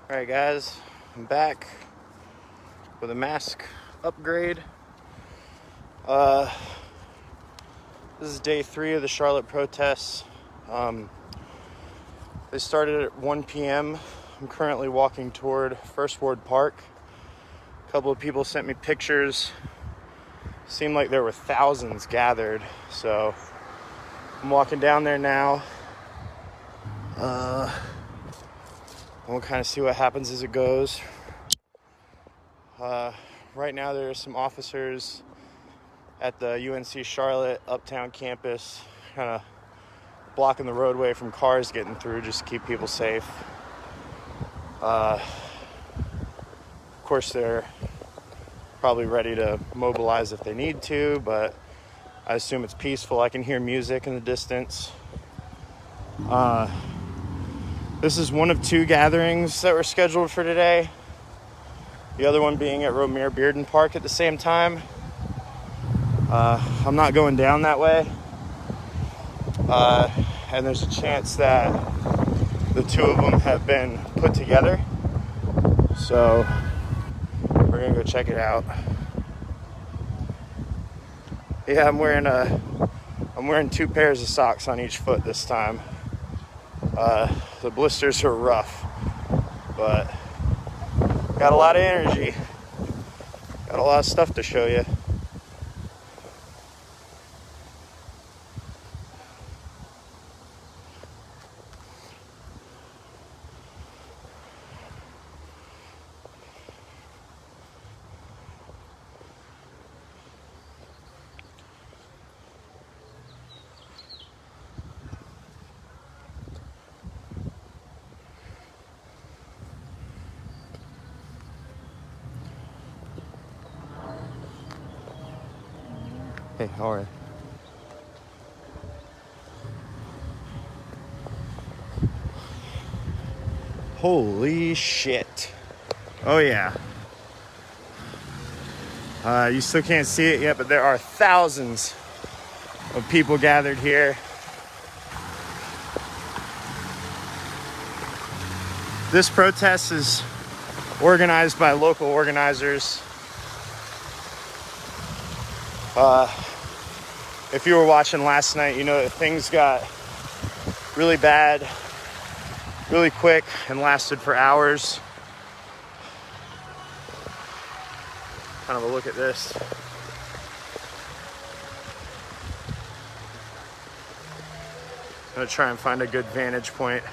Alright guys, I'm back with a mask upgrade. This is day 3 of the Charlotte protests. They started at 1 p.m. I'm currently walking toward First Ward Park. A couple of people sent me pictures. Seemed like there were thousands gathered, so I'm walking down there now. We'll kind of see what happens as it goes. Right now there are some officers at the UNC Charlotte Uptown campus kind of blocking the roadway from cars getting through just to keep people safe. Of course they're probably ready to mobilize if they need to, but I assume it's peaceful. I can hear music in the distance. This is one of 2 gatherings that were scheduled for today. The other one being at Romare Bearden Park at the same time. I'm not going down that way. And there's a chance that the 2 of them have been put together. So we're gonna go check it out. Yeah, I'm wearing 2 pairs of socks on each foot this time. The blisters are rough, but got a lot of energy. Got a lot of stuff to show you. Hey, how are you? Holy shit. Oh yeah. You still can't see it yet, but there are thousands of people gathered here. This protest is organized by local organizers. If you were watching last night, you know that things got really bad, really quick, and lasted for hours. Kind of a look at this. I'm gonna try and find a good vantage point.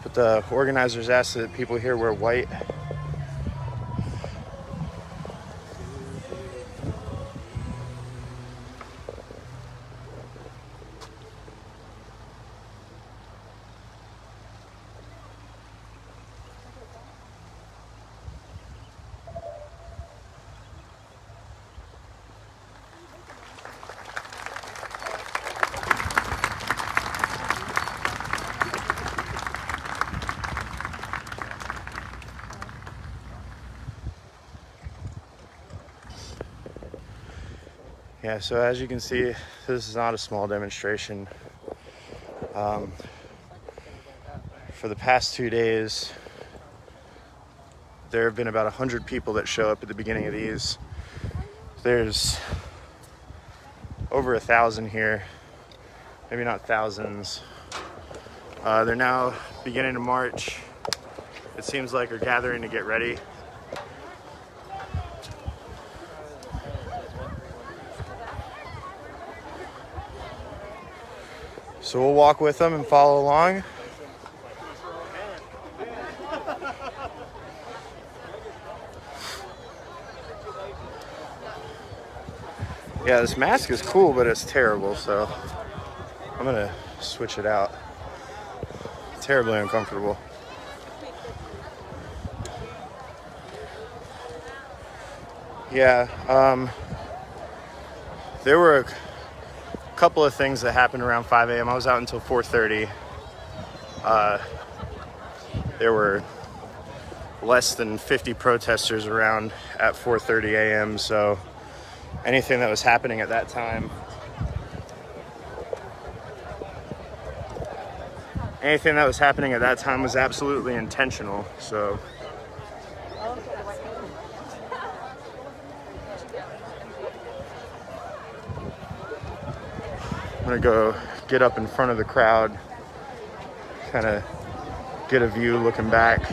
But the organizers asked that people here wear white. Yeah, so as you can see, this is not a small demonstration. For the past 2 days, there have been about 100 people that show up at the beginning of these. There's over 1,000 here, maybe not thousands. They're now beginning to march. It seems like they're gathering to get ready. So we'll walk with them and follow along. Yeah, this mask is cool, but it's terrible, so I'm gonna switch it out. Terribly uncomfortable. Yeah, there were a couple of things that happened around 5 a.m. I was out until 4:30. There were less than 50 protesters around at 4:30 a.m. So anything that was happening at that time anything that was happening at that time was absolutely intentional. So I'm gonna go get up in front of the crowd, kind of get a view looking back.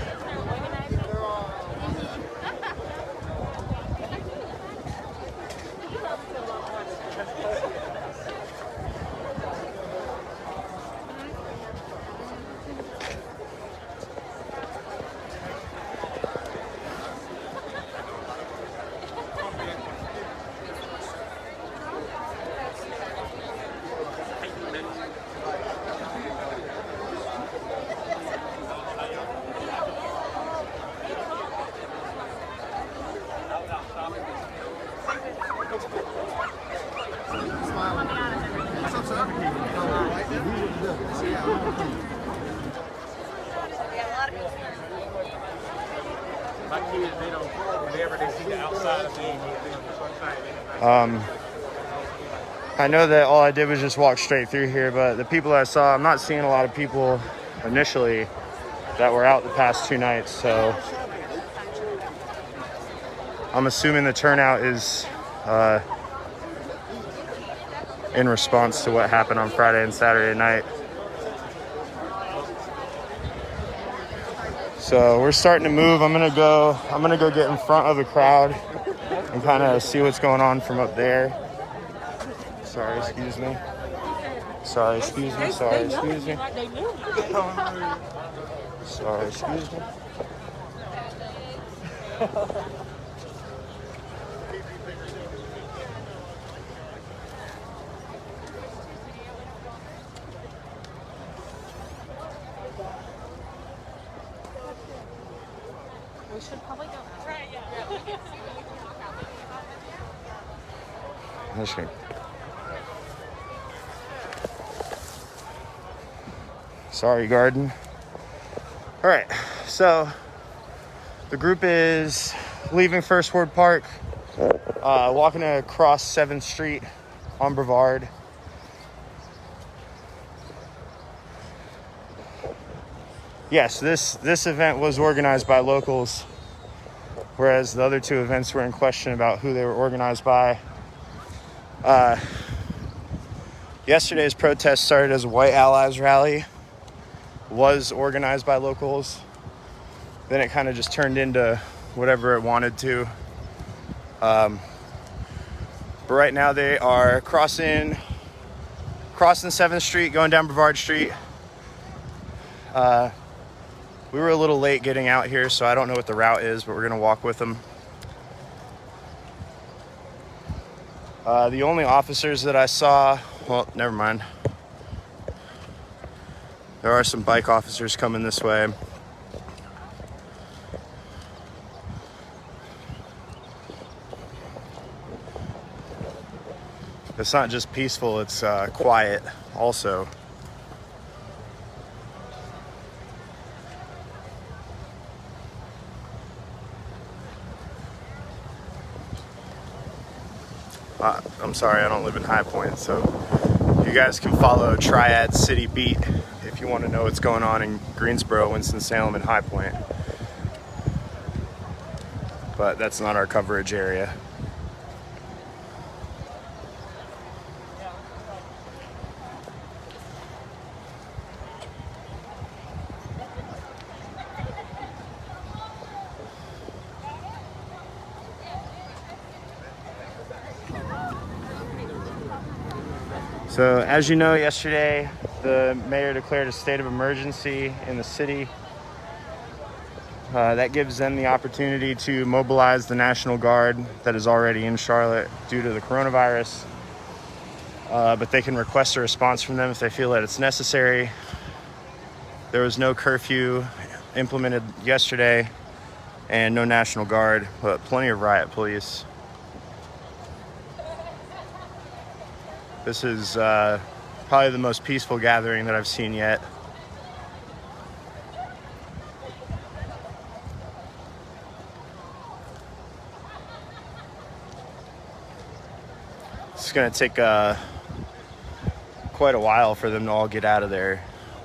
I know that all I did was just walk straight through here, but the people I saw, I'm not seeing a lot of people initially that were out the past 2 nights, so I'm assuming the turnout is in response to what happened on Friday and Saturday night. So we're starting to move. I'm gonna go get in front of the crowd and kind of see what's going on from up there. Sorry, excuse me. Sorry, excuse me. Sorry, excuse me. Sorry, excuse me. We should probably go. Right, yeah. I'm just gonna... Sorry, Garden. All right, so the group is leaving First Ward Park, walking across 7th Street on Brevard. Yes, this event was organized by locals, whereas the other 2 events were in question about who they were organized by. Yesterday's protest started as a White Allies rally, was organized by locals. Then it kind of just turned into whatever it wanted to. But right now they are crossing 7th Street, going down Brevard Street. We were a little late getting out here, so I don't know what the route is, but we're gonna walk with them. The only officers that I saw, well, never mind. There are some bike officers coming this way. It's not just peaceful, it's quiet also. I'm sorry, I don't live in High Point, so you guys can follow Triad City Beat if you want to know what's going on in Greensboro, Winston-Salem, and High Point. But that's not our coverage area. So as you know, yesterday the mayor declared a state of emergency in the city. That gives them the opportunity to mobilize the National Guard that is already in Charlotte due to the coronavirus. But they can request a response from them if they feel that it's necessary. There was no curfew implemented yesterday and no National Guard, but plenty of riot police. This is probably the most peaceful gathering that I've seen yet. It's gonna take quite a while for them to all get out of there.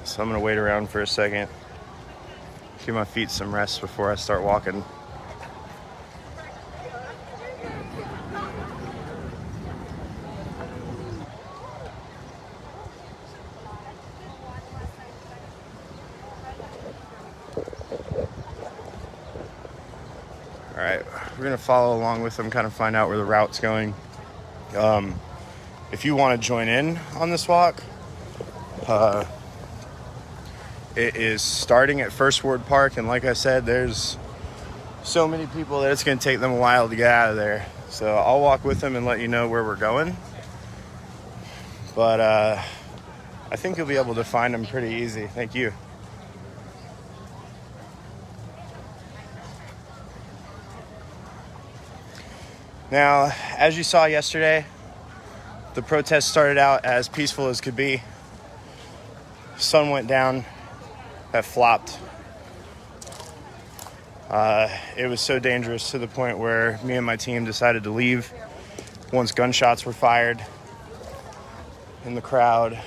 So I'm gonna wait around for a second, give my feet some rest before I start walking. All right, we're gonna follow along with them, kind of find out where the route's going. If you want to join in on this walk, it is starting at First Ward Park, and like I said, there's so many people that it's going to take them a while to get out of there. So I'll walk with them and let you know where we're going. But I think you'll be able to find them pretty easy. Thank you. Now, as you saw yesterday, the protest started out as peaceful as could be. Sun went down, that flopped. It was so dangerous to the point where me and my team decided to leave once gunshots were fired in the crowd.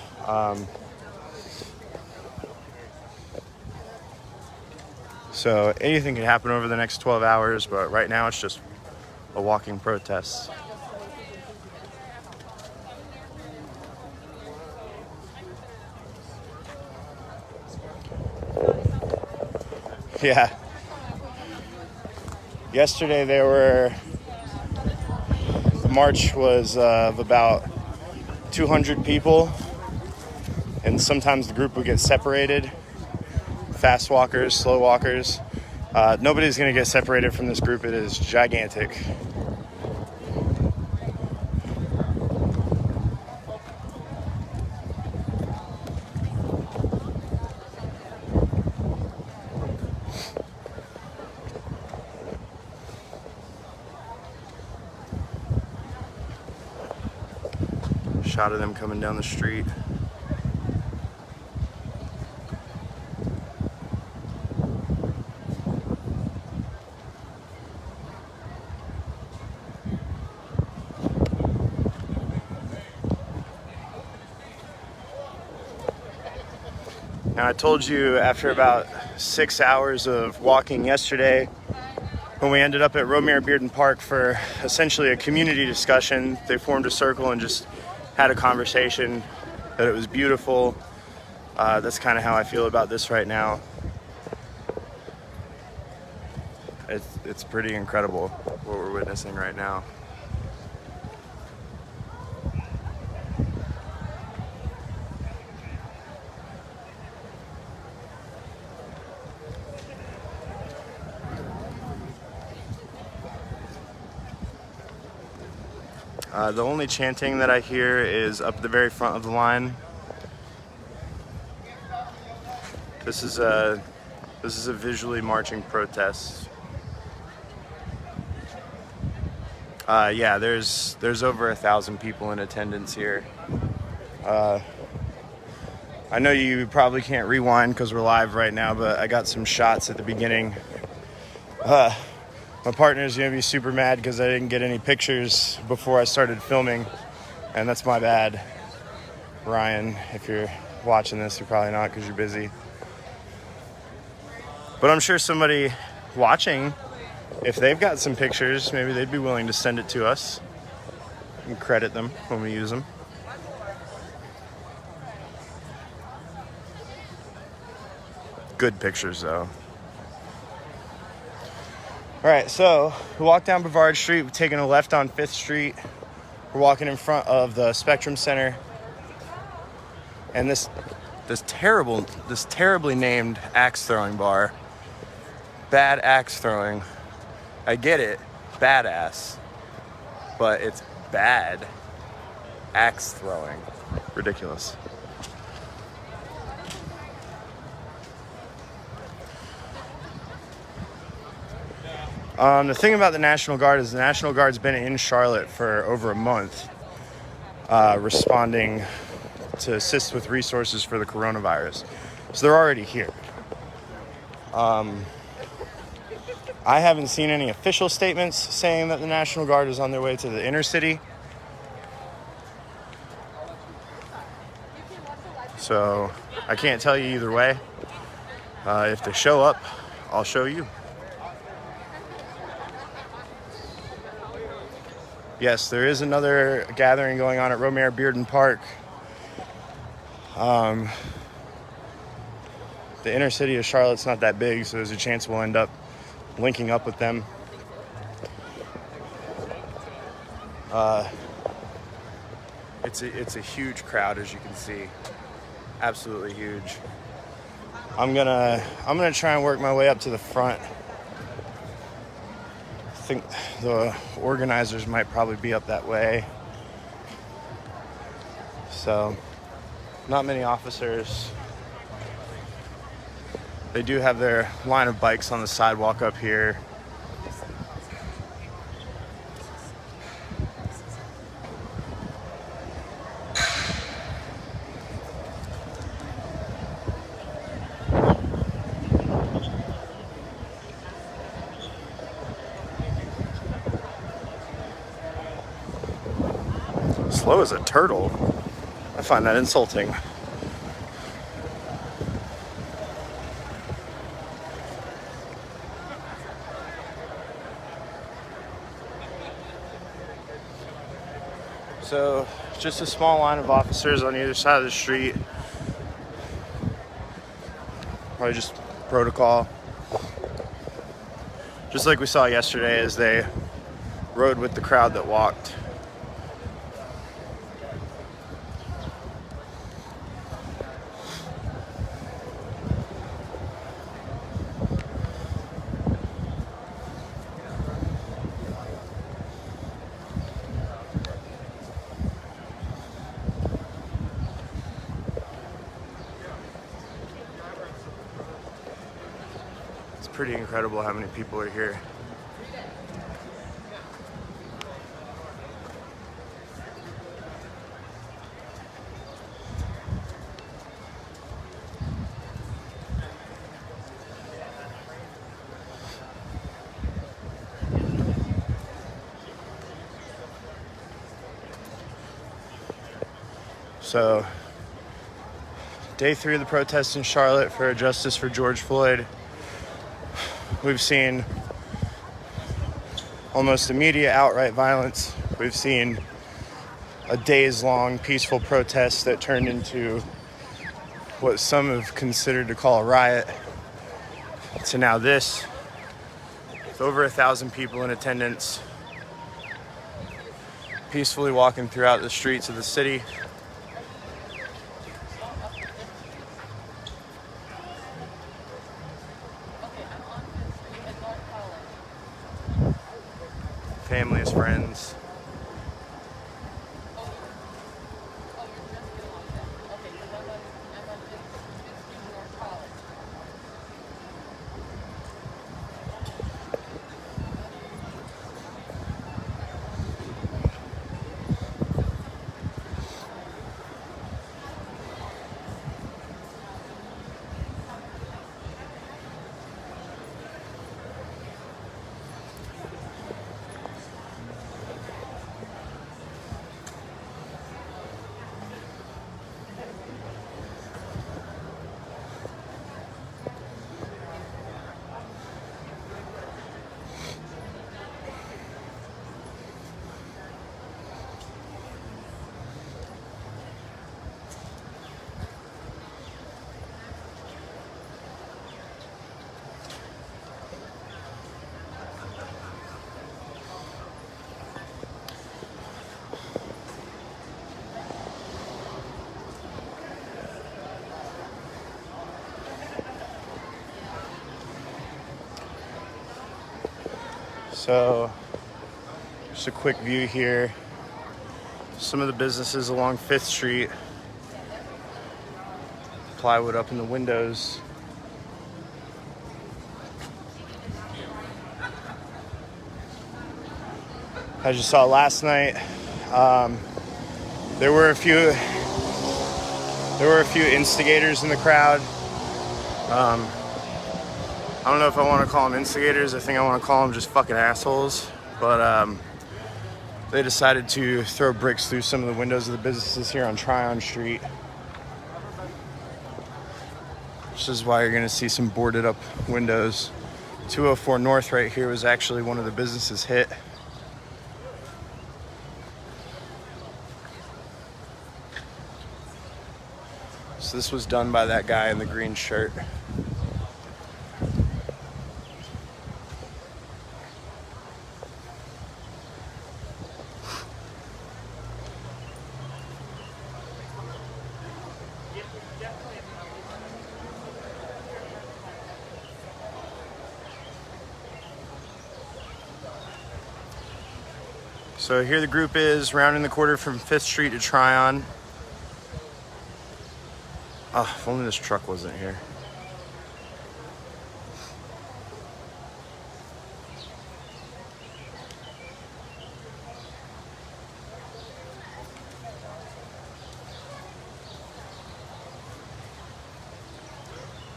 So anything could happen over the next 12 hours, but right now it's just a walking protest. Yeah. Yesterday the march was of about 200 people, and sometimes the group would get separated. Fast walkers, slow walkers. Nobody's gonna get separated from this group. It is gigantic. Shot of them coming down the street. Now, I told you after about 6 hours of walking yesterday, when we ended up at Romare Bearden Park for essentially a community discussion, they formed a circle and just had a conversation, that it was beautiful. That's kind of how I feel about this right now. It's pretty incredible what we're witnessing right now. The only chanting that I hear is up at the very front of the line. This is a visually marching protest. Yeah, there's over 1,000 people in attendance here. I know you probably can't rewind because we're live right now, but I got some shots at the beginning. My partner's gonna be super mad because I didn't get any pictures before I started filming, and that's my bad. Ryan, if you're watching this, you're probably not because you're busy. But I'm sure somebody watching, if they've got some pictures, maybe they'd be willing to send it to us and credit them when we use them. Good pictures, though. All right, so we walked down Brevard Street. We're taking a left on 5th Street. We're walking in front of the Spectrum Center. And this terribly named axe throwing bar. Bad axe throwing. I get it, badass. But it's bad axe throwing. Ridiculous. The thing about the National Guard is the National Guard's been in Charlotte for over a month, responding to assist with resources for the coronavirus. So they're already here. I haven't seen any official statements saying that the National Guard is on their way to the inner city. So I can't tell you either way. If they show up, I'll show you. Yes, there is another gathering going on at Romare Bearden Park. The inner city of Charlotte's not that big, so there's a chance we'll end up linking up with them. It's a huge crowd, as you can see. Absolutely huge. I'm gonna try and work my way up to the front. I think the organizers might probably be up that way. So, not many officers. They do have their line of bikes on the sidewalk up here. Slow as a turtle. I find that insulting. So, just a small line of officers on either side of the street. Probably just protocol. Just like we saw yesterday as they rode with the crowd that walked. Pretty incredible how many people are here. So, day 3 of the protests in Charlotte for justice for George Floyd. We've seen almost immediate outright violence. We've seen a days-long peaceful protest that turned into what some have considered to call a riot, to now this, with over 1,000 people in attendance, peacefully walking throughout the streets of the city. Families, friends. So, just a quick view here. Some of the businesses along 5th Street. Plywood up in the windows. As you saw last night, there were a few instigators in the crowd. I don't know if I want to call them instigators. I think I want to call them just fucking assholes. But they decided to throw bricks through some of the windows of the businesses here on Tryon Street. This is why you're gonna see some boarded up windows. 204 North right here was actually one of the businesses hit. So this was done by that guy in the green shirt. So here the group is rounding the corner from 5th Street to Tryon. Oh, if only this truck wasn't here.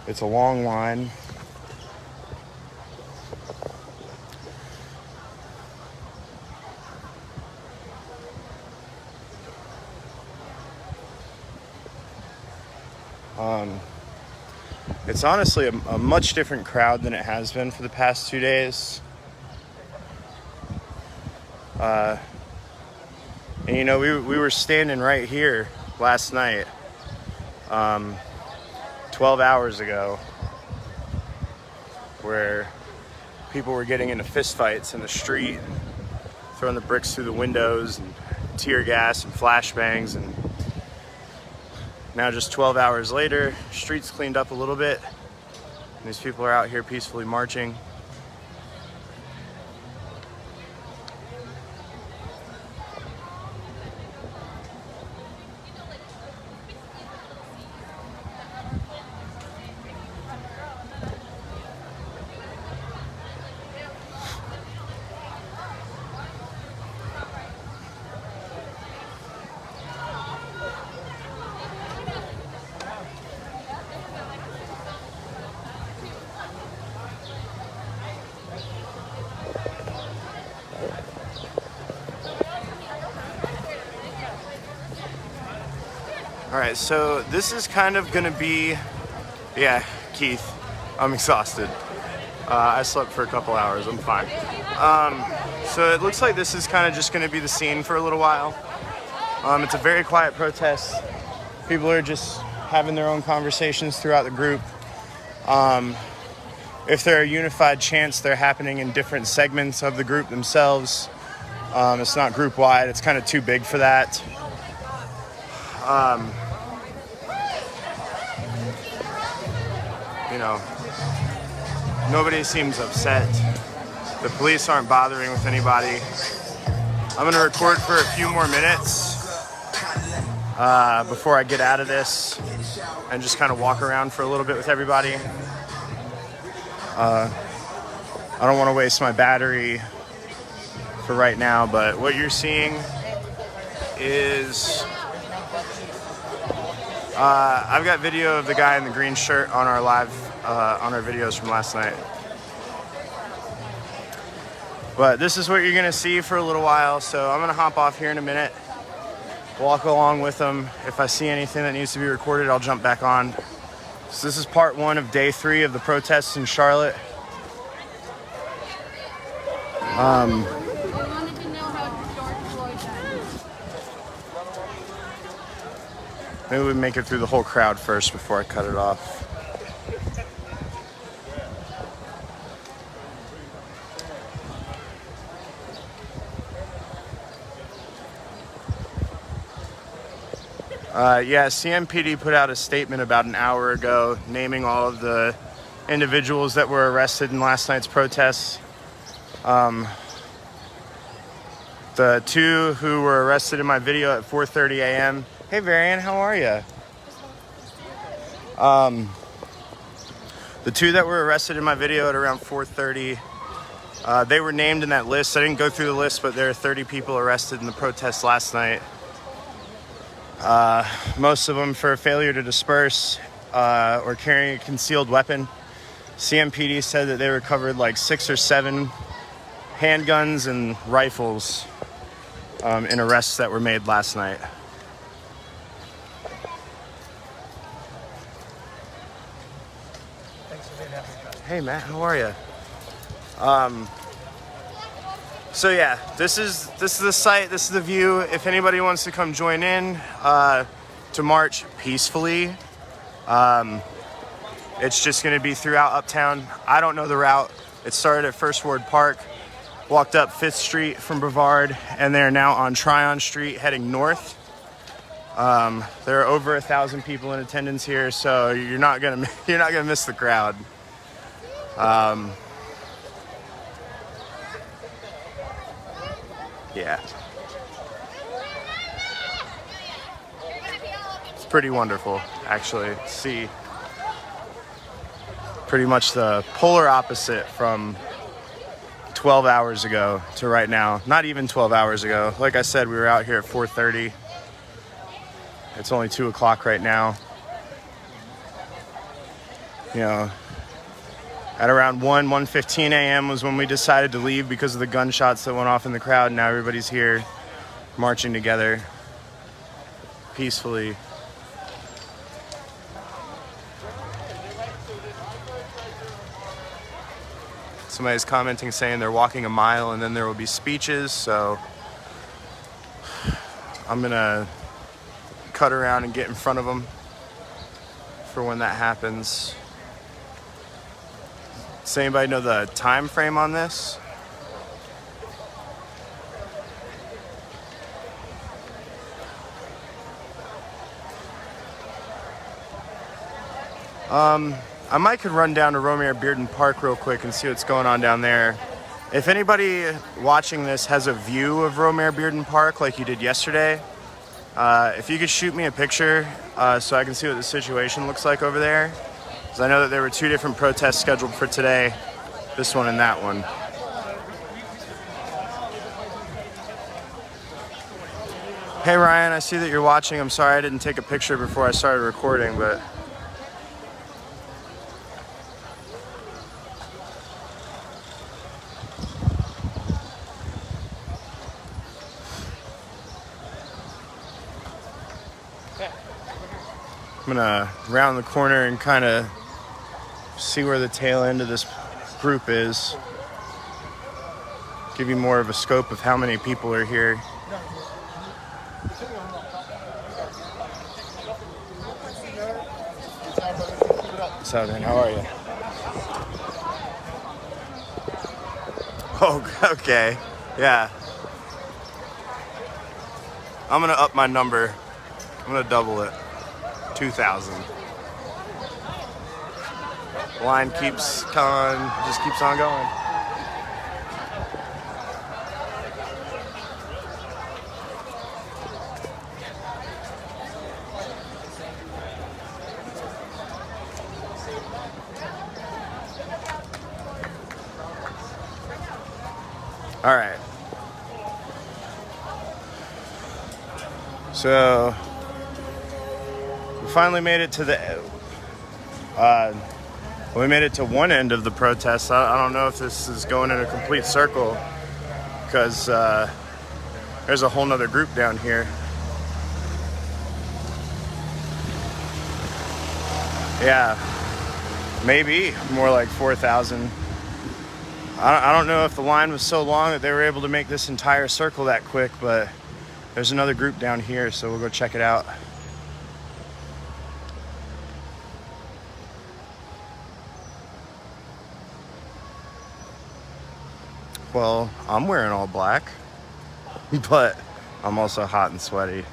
It's a long line. It's honestly a much different crowd than it has been for the past 2 days. And you know, we were standing right here last night, 12 hours ago, where people were getting into fistfights in the street, throwing the bricks through the windows and tear gas and flashbangs. And now just 12 hours later, streets cleaned up a little bit, and these people are out here peacefully marching. All right, so this is kind of gonna be, yeah, Keith, I'm exhausted. I slept for a couple hours, I'm fine. So it looks like this is kind of just gonna be the scene for a little while. It's a very quiet protest. People are just having their own conversations throughout the group. If there are unified chants, they're happening in different segments of the group themselves. It's not group wide, it's kind of too big for that. You know, nobody seems upset. The police aren't bothering with anybody. I'm gonna record for a few more minutes before I get out of this and just kind of walk around for a little bit with everybody. I don't want to waste my battery for right now, but what you're seeing is I've got video of the guy in the green shirt on our live, on our videos from last night. But this is what you're gonna see for a little while, so I'm gonna hop off here in a minute, walk along with them. If I see anything that needs to be recorded, I'll jump back on. So this is part 1 of day 3 of the protests in Charlotte. I wanted to know how George Floyd died. Maybe we make it through the whole crowd first before I cut it off. Yeah, CMPD put out a statement about an hour ago naming all of the individuals that were arrested in last night's protests. The 2 who were arrested in my video at 4:30 a.m. Hey, Varian, how are you? The 2 that were arrested in my video at around 4:30, they were named in that list. I didn't go through the list, but there are 30 people arrested in the protests last night. Most of them for failure to disperse or carrying a concealed weapon. CMPD said that they recovered like 6 or 7 handguns and rifles in arrests that were made last night. Hey Matt, how are you? So yeah, this is the site, this is the view. If anybody wants to come join in to march peacefully, it's just gonna be throughout Uptown. I don't know the route. It started at First Ward Park, walked up 5th Street from Brevard, and they're now on Tryon Street heading north. There are over 1,000 people in attendance here, so you're not gonna miss the crowd. Yeah. It's pretty wonderful, actually, to see pretty much the polar opposite from 12 hours ago to right now. Not even 12 hours ago. Like I said, we were out here at 4:30. It's only 2 o'clock right now. You know, at around 1:15 a.m. was when we decided to leave because of the gunshots that went off in the crowd. Now everybody's here marching together peacefully. Somebody's commenting saying they're walking a mile and then there will be speeches, so I'm gonna cut around and get in front of them for when that happens. Does anybody know the time frame on this? I might could run down to Romare Bearden Park real quick and see what's going on down there. If anybody watching this has a view of Romare Bearden Park like you did yesterday, if you could shoot me a picture so I can see what the situation looks like over there. Because I know that there were 2 different protests scheduled for today, this one and that one. Hey Ryan, I see that you're watching. I'm sorry I didn't take a picture before I started recording, but I'm gonna round the corner and kind of see where the tail end of this group is. Give you more of a scope of how many people are here. What's up, man? How are you? Oh, okay. Yeah. I'm gonna up my number. I'm gonna double it. 2,000. Line keeps coming, just keeps on going. All right. So we finally made it to the we made it to one end of the protest. I don't know if this is going in a complete circle because there's a whole nother group down here. Yeah, maybe more like 4,000. I don't know if the line was so long that they were able to make this entire circle that quick, but there's another group down here, so we'll go check it out. Well, I'm wearing all black, but I'm also hot and sweaty.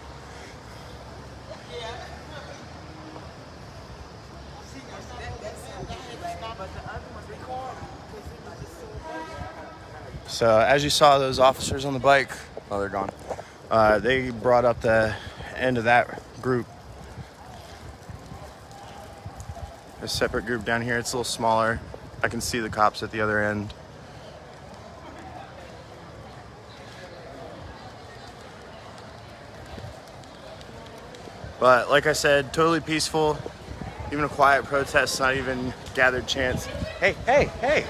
So as you saw, those officers on the bike, oh, they're gone. They brought up the end of that group. A separate group down here. It's a little smaller. I can see the cops at the other end. But like I said, totally peaceful. Even a quiet protest, not even gathered chants. Hey, hey, hey.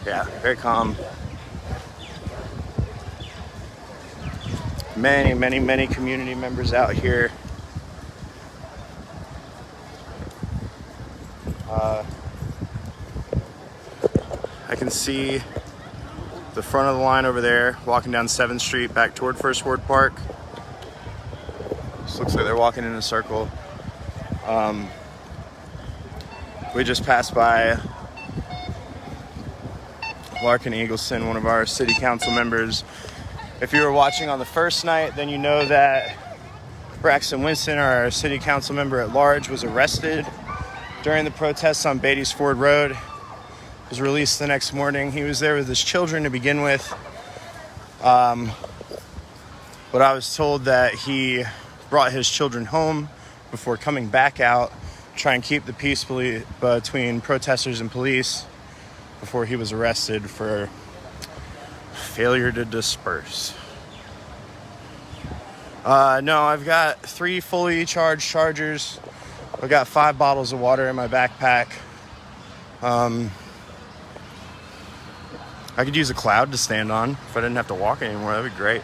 Yeah, very calm. Many community members out here I can see the front of the line over there, walking down 7th Street back toward First Ward Park. This looks like they're walking in a circle. We just passed by Larkin Eagleson, one of our city council members. If you were watching on the first night, then you know that Braxton Winston, our city council member at large, was arrested during the protests on Beatty's Ford Road. Was released the next morning. He was there with his children to begin with. But I was told that he brought his children home before coming back out, try and keep the peace between protesters and police before he was arrested for failure to disperse. No, I've got 3 fully charged chargers. I've got 5 bottles of water in my backpack. I could use a cloud to stand on if I didn't have to walk anymore. That'd be great.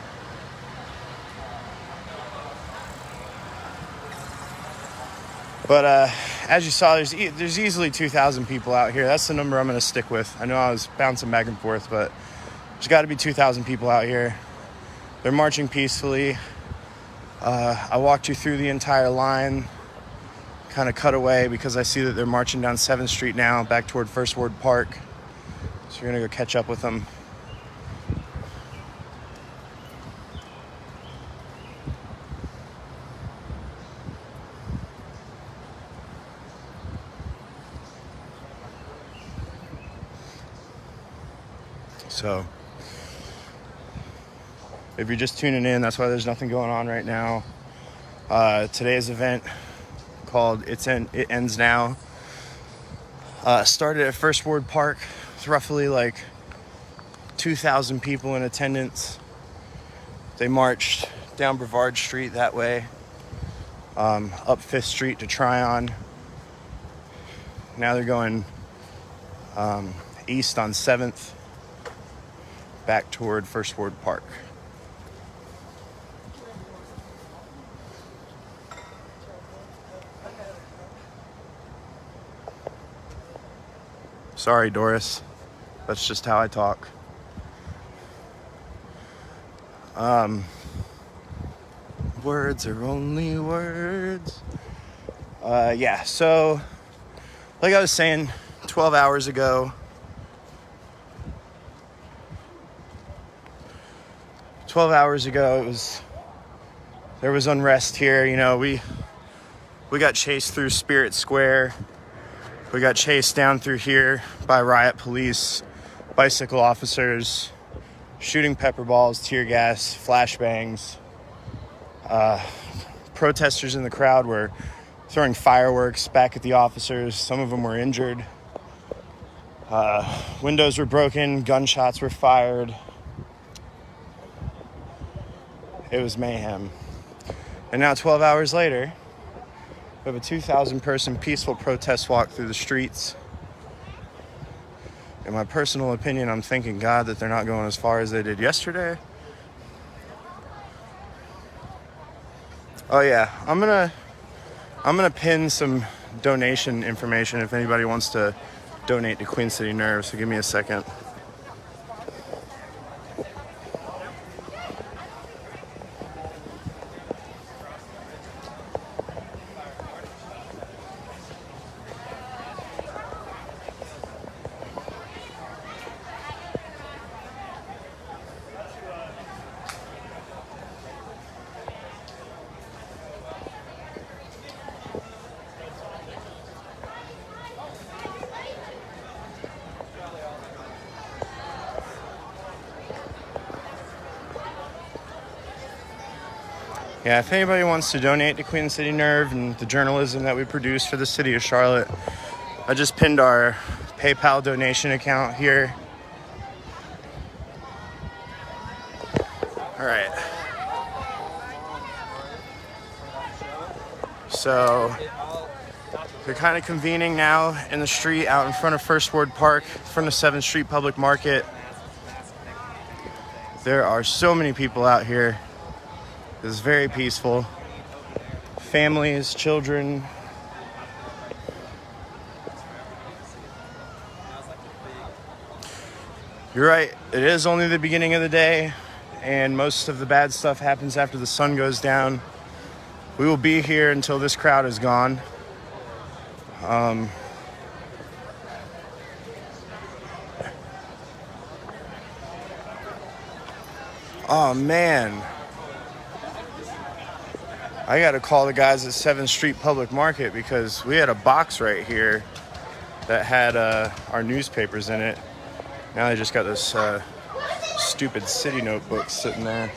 But as you saw, there's easily 2,000 people out here. That's the number I'm going to stick with. I know I was bouncing back and forth, but there's got to be 2,000 people out here. They're marching peacefully. I walked you through the entire line, kind of cut away because I see that they're marching down 7th Street now, back toward First Ward Park. So we're going to go catch up with them. So, if you're just tuning in, that's why there's nothing going on right now. Today's event, called It Ends Now, started at First Ward Park with roughly like 2,000 people in attendance. They marched down Brevard Street that way, up 5th Street to Tryon. Now they're going east on 7th, back toward First Ward Park. Sorry, Doris. That's just how I talk. Words are only words. Yeah, so like I was saying, 12 hours ago, there was unrest here. You know, we got chased through Spirit Square. We got chased down through here by riot police, bicycle officers, shooting pepper balls, tear gas, flashbangs. Protesters in the crowd were throwing fireworks back at the officers. Some of them were injured. Windows were broken, gunshots were fired. It was mayhem. And now 12 hours later, we have a 2,000-person peaceful protest walk through the streets. In my personal opinion, I'm thanking God that they're not going as far as they did yesterday. Oh yeah, I'm gonna pin some donation information if anybody wants to donate to Queen City Nerve, so give me a second. Yeah, if anybody wants to donate to Queen City Nerve and the journalism that we produce for the city of Charlotte, I just pinned our PayPal donation account here. All right. So they're kind of convening now in the street out in front of First Ward Park, in front of 7th Street Public Market. There are so many people out here. It's very peaceful. Families, children. You're right. It is only the beginning of the day, and most of the bad stuff happens after the sun goes down. We will be here until this crowd is gone. Oh man, I gotta call the guys at 7th Street Public Market because we had a box right here that had our newspapers in it. Now they just got this stupid city notebook sitting there.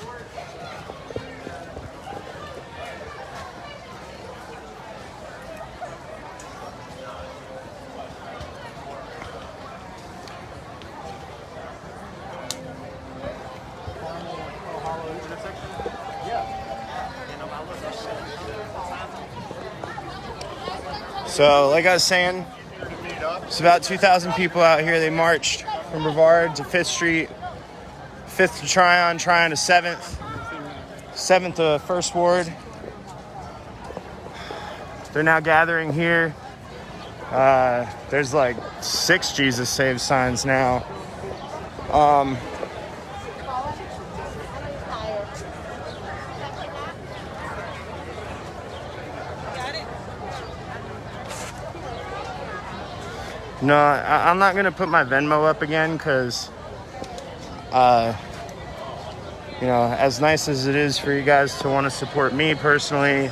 So, like I was saying, it's about 2,000 people out here. They marched from Brevard to 5th Street, 5th to Tryon, Tryon to 7th, 7th to 1st Ward. They're now gathering here. There's like 6 Jesus Save signs now. No, I'm not going to put my Venmo up again because, you know, as nice as it is for you guys to want to support me personally,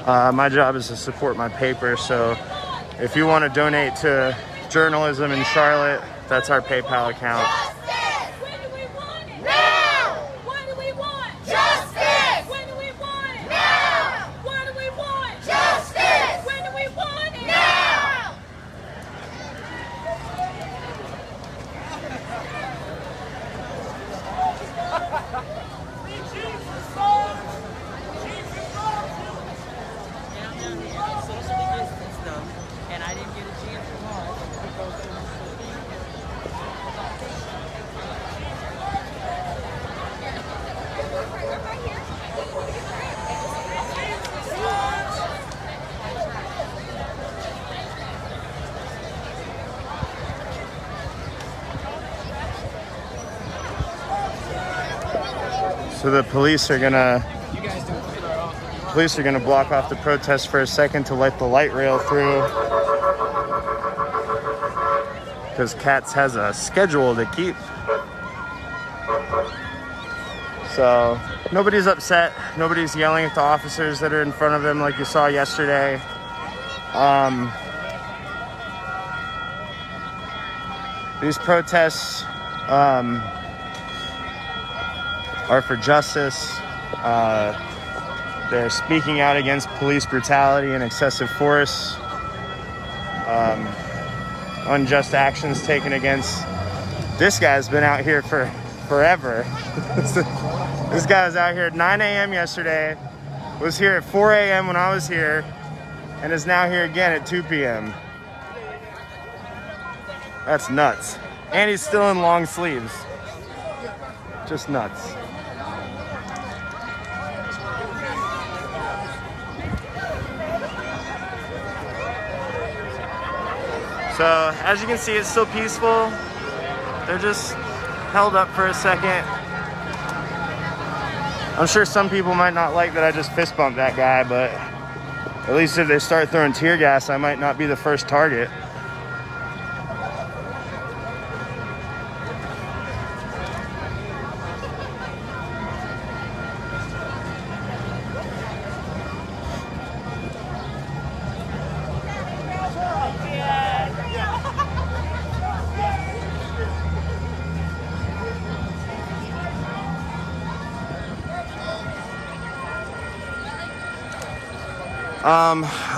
my job is to support my paper. So if you want to donate to journalism in Charlotte, that's our PayPal account. When do we want it? Now! What do we want? Justice! When do we want it? Now! What do we want? Justice! When do we want it? Now! And I didn't get a chance to watch. So the police are gonna block off the protest for a second to let the light rail through because Katz has a schedule to keep. So nobody's upset. Nobody's yelling at the officers that are in front of them like you saw yesterday. These protests are for justice. They're speaking out against police brutality and excessive force, unjust actions taken against. This guy's been out here for forever. This guy was out here at 9 a.m. yesterday, was here at 4 a.m. when I was here, and is now here again at 2 p.m. That's nuts. And he's still in long sleeves. Just nuts. So, as you can see, it's still peaceful. They're just held up for a second. I'm sure some people might not like that I just fist bumped that guy, but at least if they start throwing tear gas, I might not be the first target.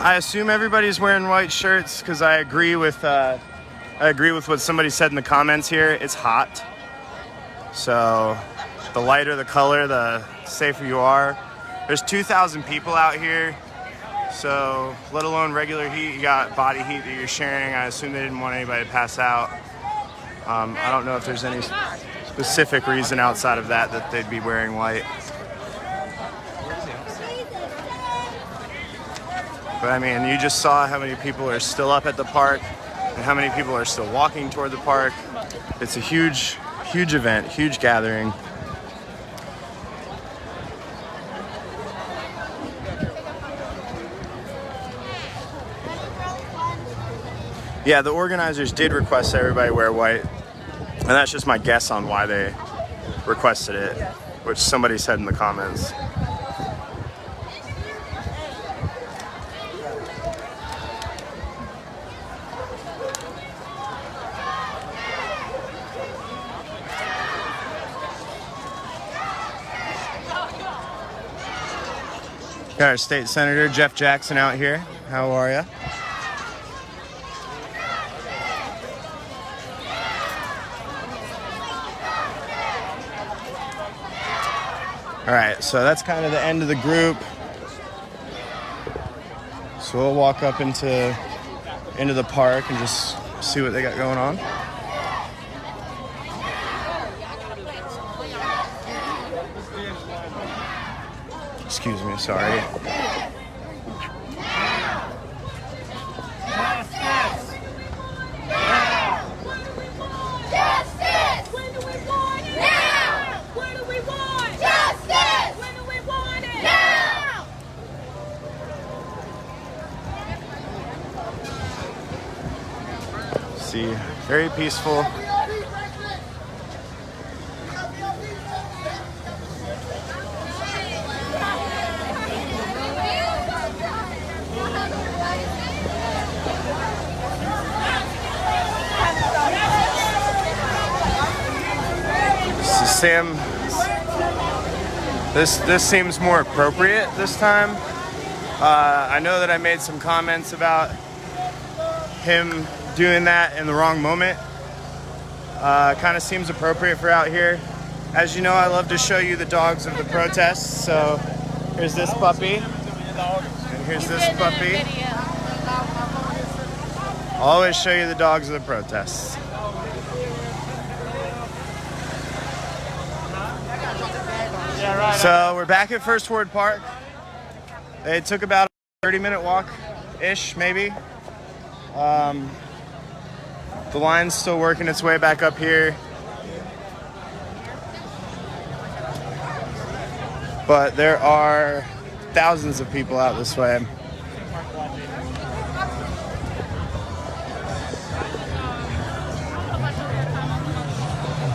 I assume everybody's wearing white shirts because I agree with what somebody said in the comments here. It's hot, so the lighter the color, the safer you are. There's 2,000 people out here, so let alone regular heat, you got body heat that you're sharing. I assume they didn't want anybody to pass out. I don't know if there's any specific reason outside of that they'd be wearing white. But I mean, you just saw how many people are still up at the park and how many people are still walking toward the park. It's a huge huge event, huge gathering. Yeah, the organizers did request everybody wear white, and that's just my guess on why they requested it, which somebody said in the comments. Got our state senator, Jeff Jackson, out here. How are you? All right, so that's kind of the end of the group. So we'll walk up into the park and just see what they got going on. Excuse me, sorry. See, very peaceful. So Sam, this seems more appropriate this time. I know that I made some comments about him doing that in the wrong moment. Kind of seems appropriate for out here. As you know, I love to show you the dogs of the protests. So here's this puppy, and here's this puppy. I'll always show you the dogs of the protests. So we're back at First Ward Park. It took about a 30-minute walk-ish, maybe. The line's still working its way back up here. But there are thousands of people out this way.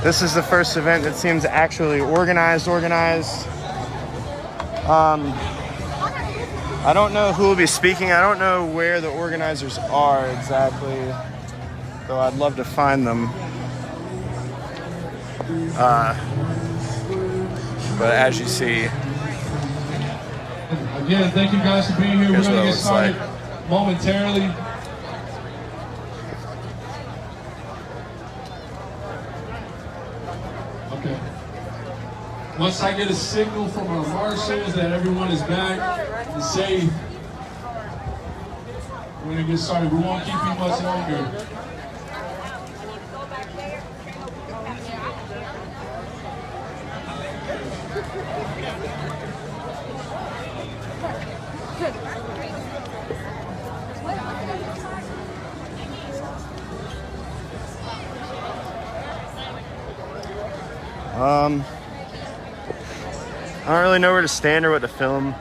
This is the first event that seems actually organized. I don't know who will be speaking. I don't know where the organizers are exactly, though I'd love to find them. But as you see, again, thank you guys for being here. We're going to get started momentarily. Okay. Once I get a signal from our marshals that everyone is back and safe, we're going to get started. We won't keep you much longer. I don't really know where to stand or what to film.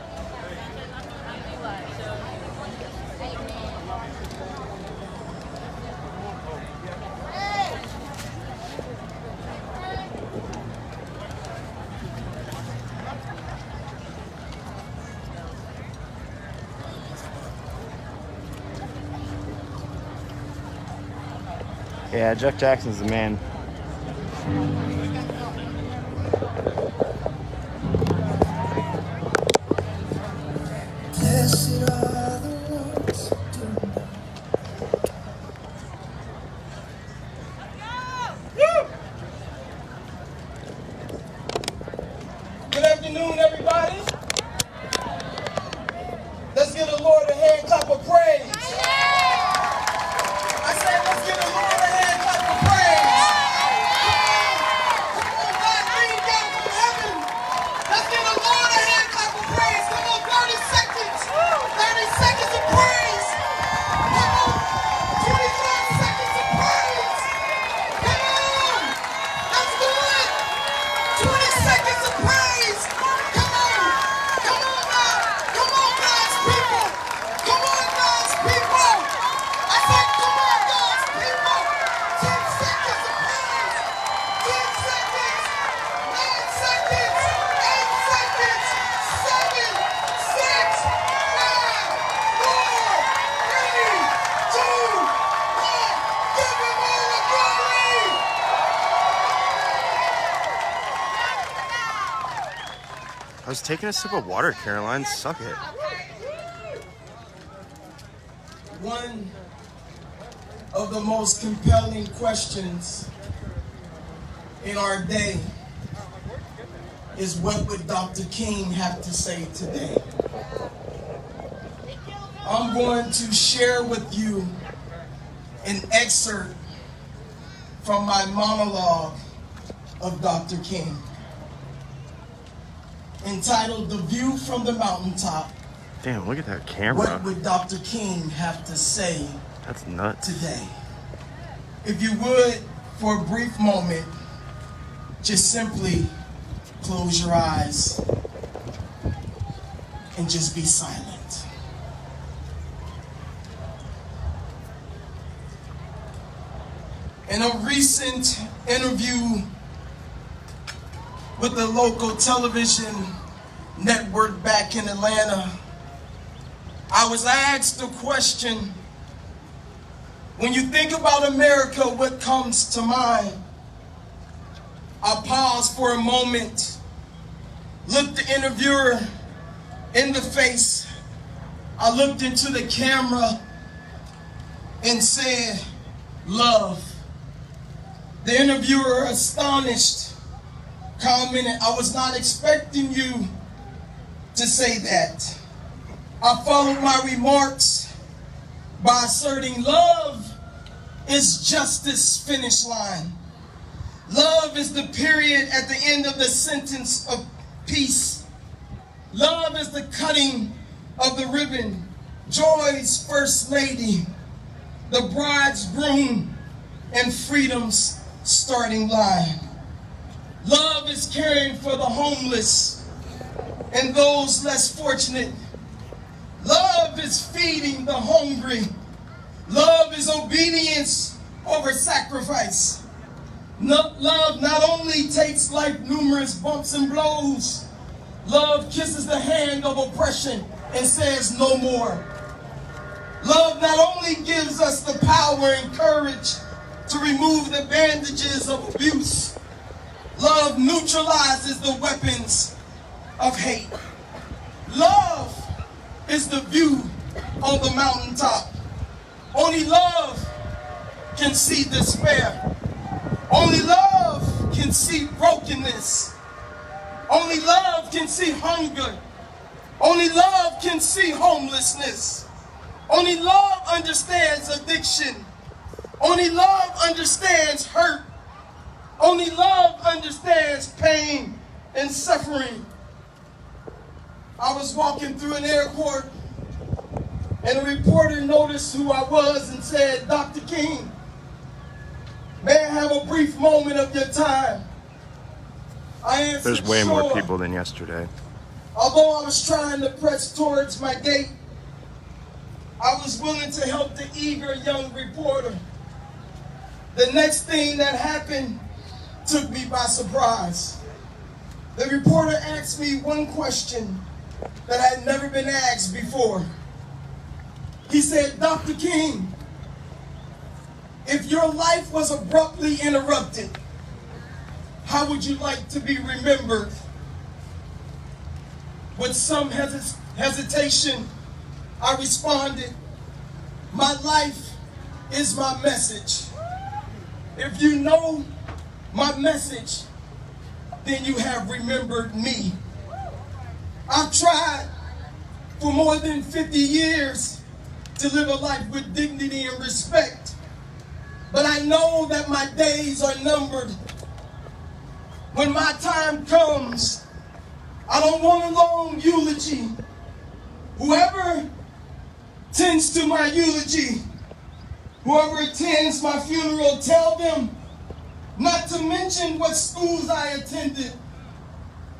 Yeah, Jeff Jackson's the man. Good afternoon, everybody. Let's give the Lord a hand clap of praise. I said, let's give the Lord a hand clap of praise. Come on, God, rain down from heaven. Let's give the Lord a hand clap of praise. Come on, 30 seconds. 30 seconds of praise. Come on, 25 seconds of praise. Come on, let's do it. I was taking a sip of water, Caroline. Suck it. One of the most compelling questions in our day is, what would Dr. King have to say today? I'm going to share with you an excerpt from my monologue of Dr. King, entitled "The View from the Mountaintop." Damn, look at that camera. What would Dr. King have to say That's nuts. today? If you would, for a brief moment, just simply close your eyes and just be silent. In a recent interview with the local television network back in Atlanta, I was asked the question, when you think about America, what comes to mind? I paused for a moment, looked the interviewer in the face. I looked into the camera and said, love. The interviewer, astonished, commented, I was not expecting you to say that. I followed my remarks by asserting, love is justice finish line. Love is the period at the end of the sentence of peace. Love is the cutting of the ribbon. Joy's first lady, the bride's groom, and freedom's starting line. Love is caring for the homeless and those less fortunate. Love is feeding the hungry. Love is obedience over sacrifice. Love not only takes life numerous bumps and blows, love kisses the hand of oppression and says no more. Love not only gives us the power and courage to remove the bandages of abuse, love neutralizes the weapons of hate. Love is the view on the mountaintop. Only love can see despair. Only love can see brokenness. Only love can see hunger. Only love can see homelessness. Only love understands addiction. Only love understands hurt. Only love understands pain and suffering. I was walking through an airport and a reporter noticed who I was and said, Dr. King, may I have a brief moment of your time? I answered, There's way more "Sure." people than yesterday. Although I was trying to press towards my gate, I was willing to help the eager young reporter. The next thing that happened took me by surprise. The reporter asked me one question that I had never been asked before. He said, Dr. King, if your life was abruptly interrupted, how would you like to be remembered? With some hesitation, I responded, my life is my message. If you know my message, then you have remembered me. I've tried for more than 50 years to live a life with dignity and respect, but I know that my days are numbered. When my time comes, I don't want a long eulogy. Whoever tends to my eulogy, whoever attends my funeral, tell them not to mention what schools I attended.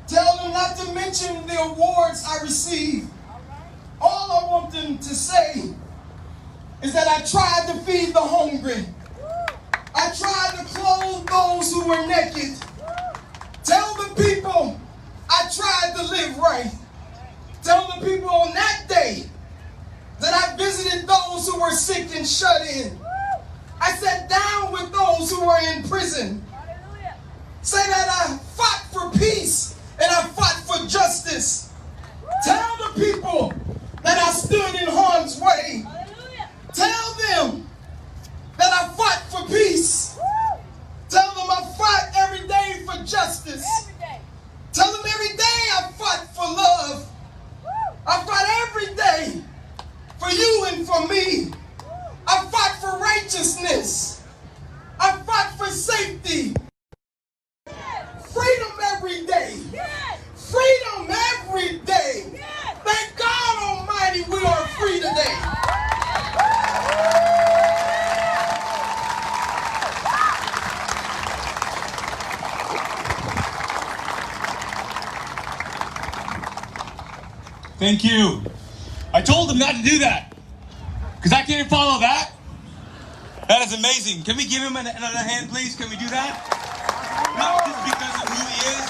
Tell them not to mention the awards I received. All I want them to say is that I tried to feed the hungry. I tried to clothe those who were naked. Tell the people I tried to live right. Tell the people on that day that I visited those who were sick and shut in. I sat down with those who were in prison. Say that I fought for peace and I fought for justice. every day. Freedom every day. Thank God Almighty we are free today. Thank you. I told him not to do that because I can't follow that. That is amazing. Can we give him another hand, please? Can we do that? Not just because of who he is,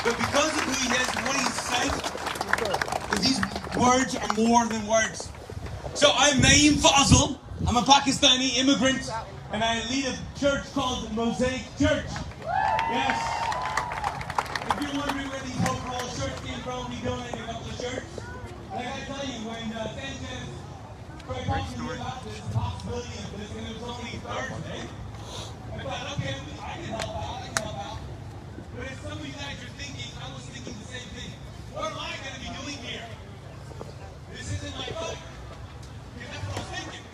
but because of who he is and what he said. Because these words are more than words. So I'm Naeem Fazal. I'm a Pakistani immigrant, and I lead a church called Mosaic Church. Yes. If you're wondering where these overall shirts came from, we donated a couple of shirts. And I gotta tell you, when Sanchez started talking to me about this possibility of this, and it was only Thursday, I thought, okay, I can help out. But if some of you guys are thinking, I was thinking the same thing. What am I gonna be doing here? This isn't my vote. Because that's what I was thinking.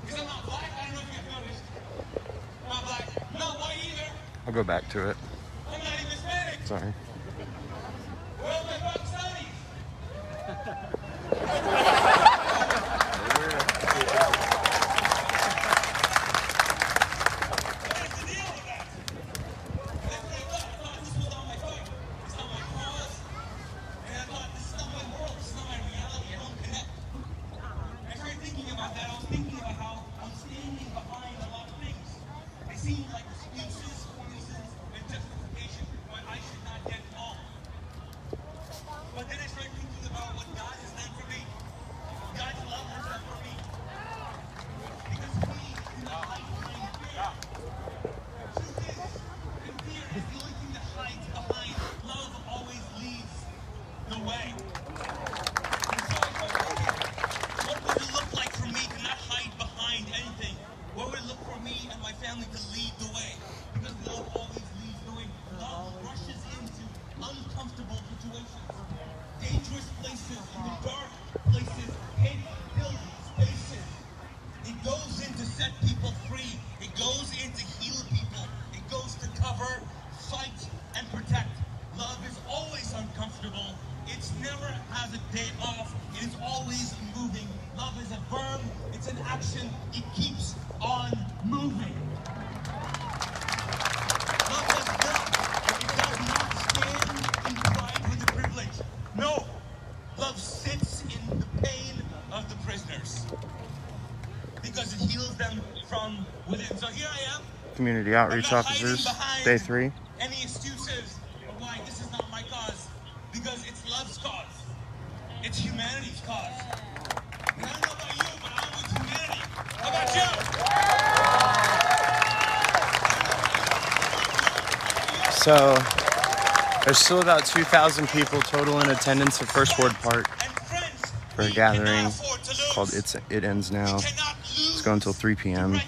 Because I'm not black, I don't know if you've noticed. I'm not black, I'm not white either. I'll go back to it. I'm not even Hispanic. Sorry. Well, my Pakistanis. It keeps on moving. Love does not. It does not stand in pride with the privilege. No. Love sits in the pain of the prisoners because it heals them from within. So here I am. Community outreach officers, day 3. Any excuses of why this is not my cause, because it's love's cause. It's humanity's cause. And I don't know about you, but I'm with humanity. How about you? So there's still about 2,000 people total in attendance at First Ward Park for a gathering called It Ends Now. It's going until 3 p.m.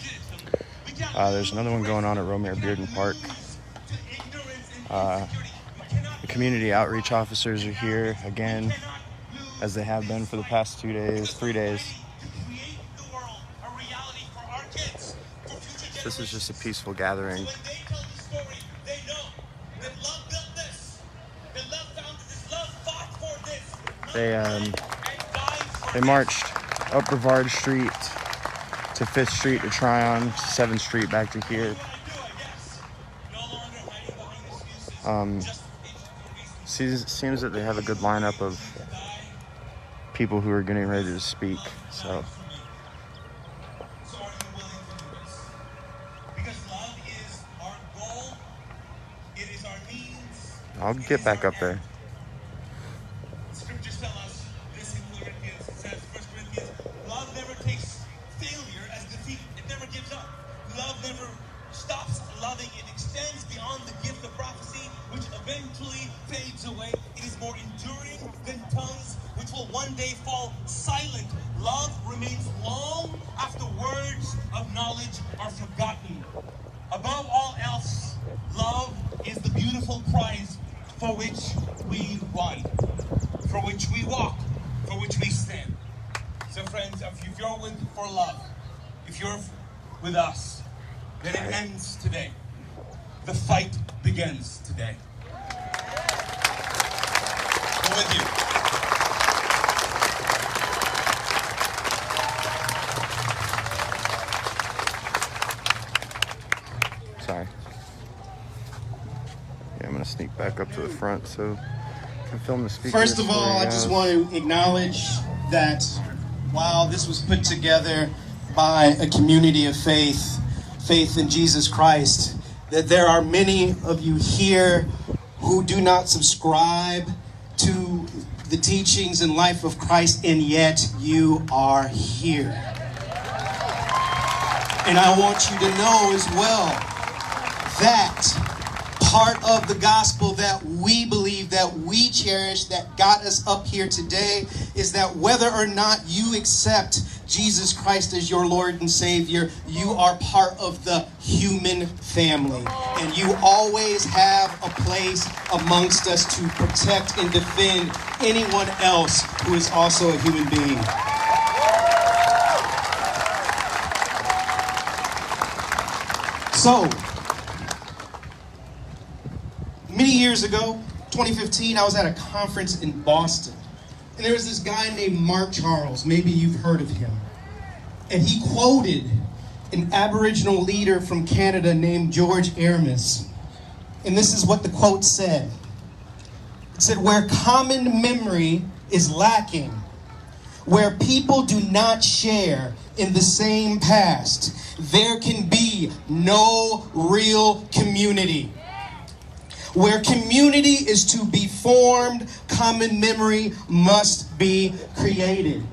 There's another one going on at Romare Bearden Park. The community outreach officers are here again, as they have been for the past 3 days. This is just a peaceful gathering. They marched up Brevard Street to 5th Street to Tryon, 7th Street back to here. Seems that they have a good lineup of people who are getting ready to speak. So I'll get back up there. Scriptures tell us this in Corinthians. It says, 1 Corinthians, love never takes failure as defeat. It never gives up. Love never stops loving. It extends beyond the gift of prophecy, which eventually fades away. It is more enduring than tongues, which will one day fall silent. Love remains long after words of knowledge are forgotten. Above all else, love is the beautiful prize for which we run, for which we walk, for which we stand. So friends, if you're for love, if you're with us, then it ends today. The fight begins today. with you. Sorry. Yeah, I'm gonna sneak back up to the front so I can film the speakers. First of all, I just want to acknowledge that while this was put together by a community of faith in Jesus Christ, that there are many of you here who do not subscribe to the teachings and life of Christ, and yet you are here. And I want you to know as well that part of the gospel that we believe, that we cherish, that got us up here today is that whether or not you accept Jesus Christ as your Lord and Savior, you are part of the human family. And you always have a place amongst us to protect and defend anyone else who is also a human being. So, many years ago, 2015, I was at a conference in Boston. And there was this guy named Mark Charles. Maybe you've heard of him. And he quoted an Aboriginal leader from Canada named George Floyd. And this is what the quote said. It said, "Where common memory is lacking, where people do not share in the same past, there can be no real community. Where community is to be formed, common memory must be created."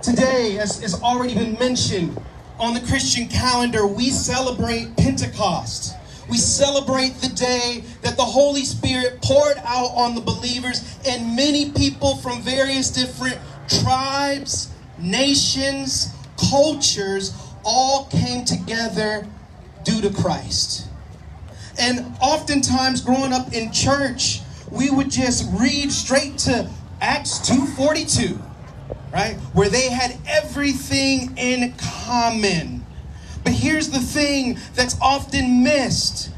Today, as already been mentioned, on the Christian calendar, we celebrate Pentecost. We celebrate the day that the Holy Spirit poured out on the believers, and many people from various different tribes, nations, cultures, all came together due to Christ. And oftentimes growing up in church, we would just read straight to Acts 2:42, right? Where they had everything in common. But here's the thing that's often missed.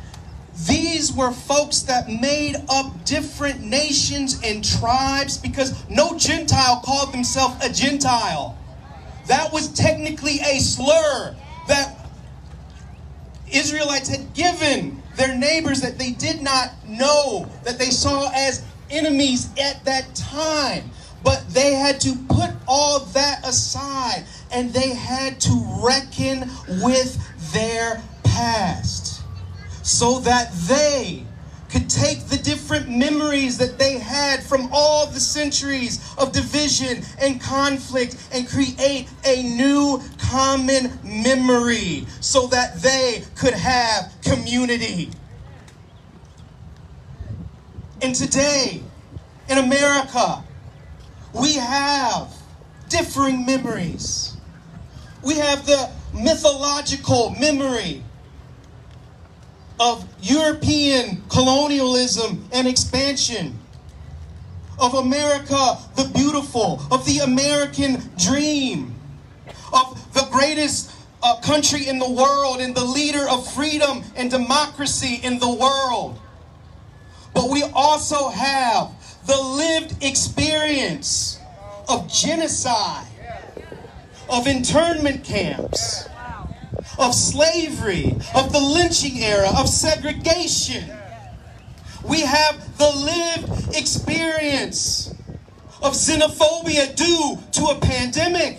These were folks that made up different nations and tribes because no Gentile called themselves a Gentile. That was technically a slur that Israelites had given their neighbors that they did not know, that they saw as enemies at that time. But they had to put all that aside, and they had to reckon with their past so that they could take the different memories that they had from all the centuries of division and conflict and create a new common memory so that they could have community. And today, in America, we have differing memories. We have the mythological memory of European colonialism and expansion, of America the beautiful, of the American dream, of the greatest country in the world and the leader of freedom and democracy in the world. But we also have the lived experience of genocide, of internment camps, of slavery, of the lynching era, of segregation. We have the lived experience of xenophobia due to a pandemic.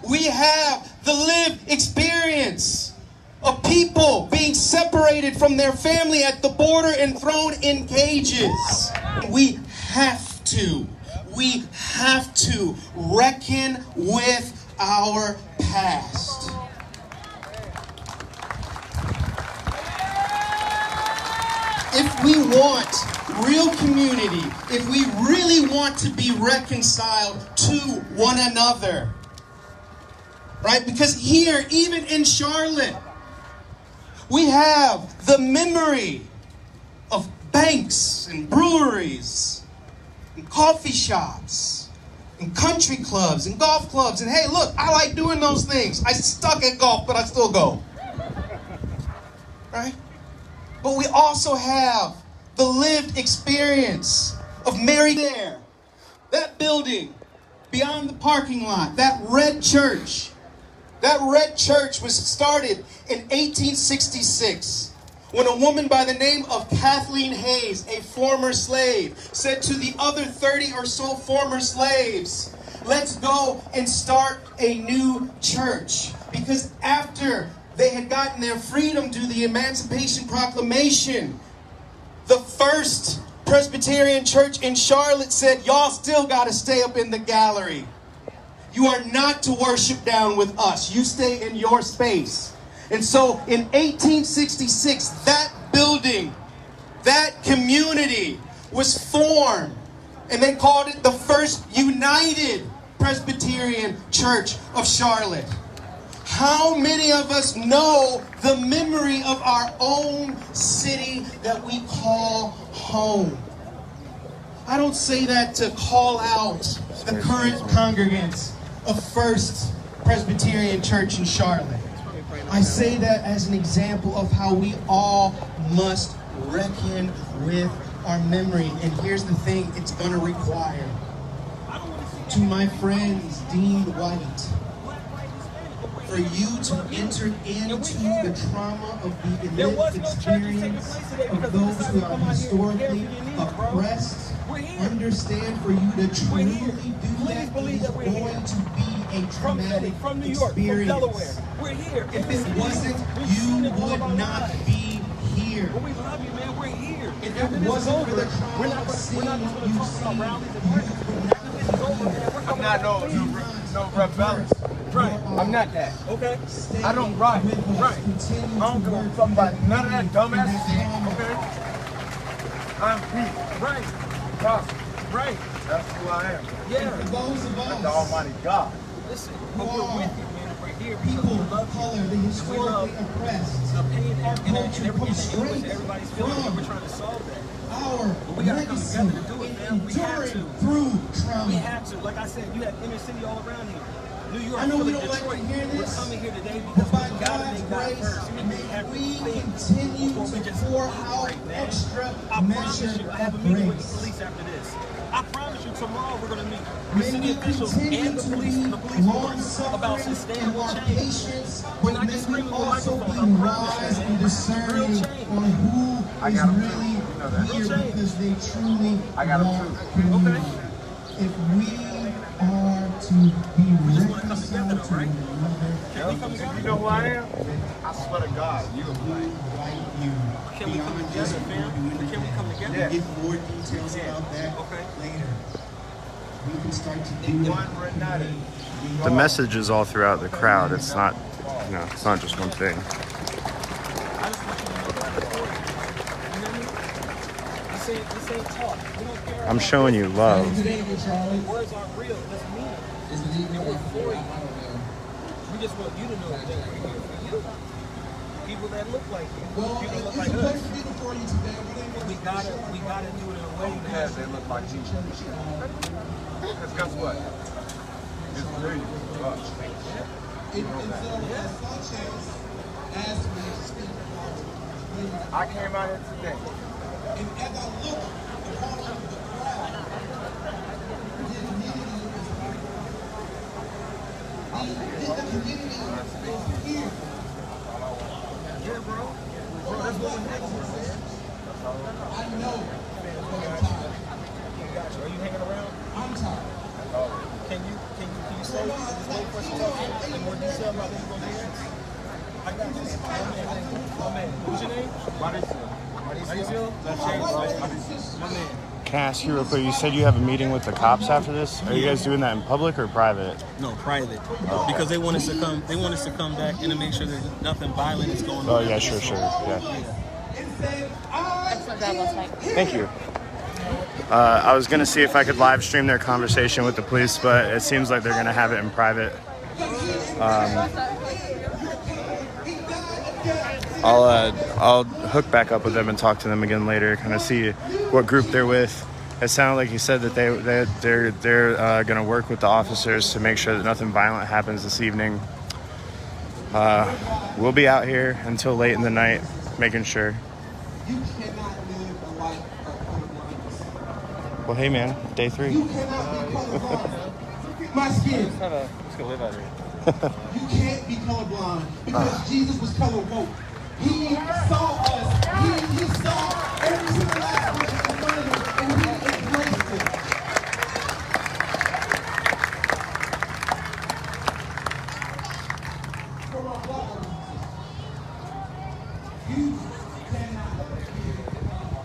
We have the lived experience of people being separated from their family at the border and thrown in cages. We have to reckon with our past. If we want real community, if we really want to be reconciled to one another, right? Because here, even in Charlotte, we have the memory of banks and breweries and coffee shops and country clubs and golf clubs. And hey, look, I like doing those things. I suck at golf, but I still go. Right? But we also have the lived experience of Mary there. That building beyond the parking lot, that red church. That red church was started in 1866 when a woman by the name of Kathleen Hayes, a former slave, said to the other 30 or so former slaves, let's go and start a new church. Because after they had gotten their freedom due to the Emancipation Proclamation, the first Presbyterian church in Charlotte said, y'all still got to stay up in the gallery. You are not to worship down with us. You stay in your space. And so in 1866, that building, that community was formed. And they called it the First United Presbyterian Church of Charlotte. How many of us know the memory of our own city that we call home? I don't say that to call out the current congregants of First Presbyterian Church in Charlotte. I say that as an example of how we all must reckon with our memory. And here's the thing it's going to require. To my friends deemed white, for you to enter into the trauma of the lived experience of those who are historically oppressed, understand for you to truly do that, it is going to be a traumatic experience. If it wasn't, you would not be here. If it wasn't for the trauma of seeing what you see, you would not be here. I'm not no rebellious. Right. I'm not that. Okay. I don't ride. Right. I don't give a fuck about none of that dumbass shit. Okay. I'm peace. Right. Gospel. Right. That's who I am. Yeah. I'm the Almighty God. Listen, but we're with you, man. We're here. People of color, the historically oppressed, our culture comes straight everybody's feeling. We're trying to solve that. Our we gotta come legacy together to do it, man. We have to. Through trauma. We have to. Like I said, you have inner city all around here. New York, I know we don't Detroit. like to hear this, we're coming here today because but by we gotta God's make God grace, first. we continue to pour out extra measure I have a of meeting with the grace. police after this. I promise you, tomorrow we're gonna meet the May city we officials continue and the to police, be and the police force about long-suffering in sustainable our change. patience, We're but not may just we screaming with also be microphones. wise and discerning on who is really here because they truly want community. If we are to be reconciled to one another, You know who I am? I swear to God, you. Can we come together, fam? Can we come together? We'll get more details about that later. We can start to do The message is all throughout the crowd. It's not, it's not just one thing. I just want you to know about the story. You hear me? This ain't talk. We don't care. I'm showing you love. Words aren't real. It doesn't mean it. And we're for you. We just want you to know that we're here for you. People that look like you. People that look like us. We gotta do it in a way that they look like you. Because guess what? It's really us. I came out here today. And as I look across the crowd, the community is here. Yeah, bro. Bro, that's what we're next to. I know I'm tired. Are you hanging around? I'm tired. Can you say just wait for us to talk in more detail about what we're going to do next? I got you. My man. What's your name? Mauricio. My man. Can I ask you real quick? You said you have a meeting with the cops after this. Are you guys doing that in public or private? No, private. Because they want us to come. They want us to come back and to make sure that nothing violent is going on. Oh yeah, sure. Yeah. That's what that looks like. Thank you. I was gonna see if I could live stream their conversation with the police, but it seems like they're gonna have it in private. I'll hook back up with them and talk to them again later, kind of see what group they're with. It sounded like he said that they're gonna work with the officers to make sure that nothing violent happens this evening. We'll be out here until late in the night, making sure. You cannot live a life of colorblindness. Well, hey, man, day 3. You cannot be colorblind. My skin. Let's go live out here. You can't be colorblind because Jesus was color woke. He saw us. He saw every single last person in front of him, and he embraced it. For our blood, you cannot.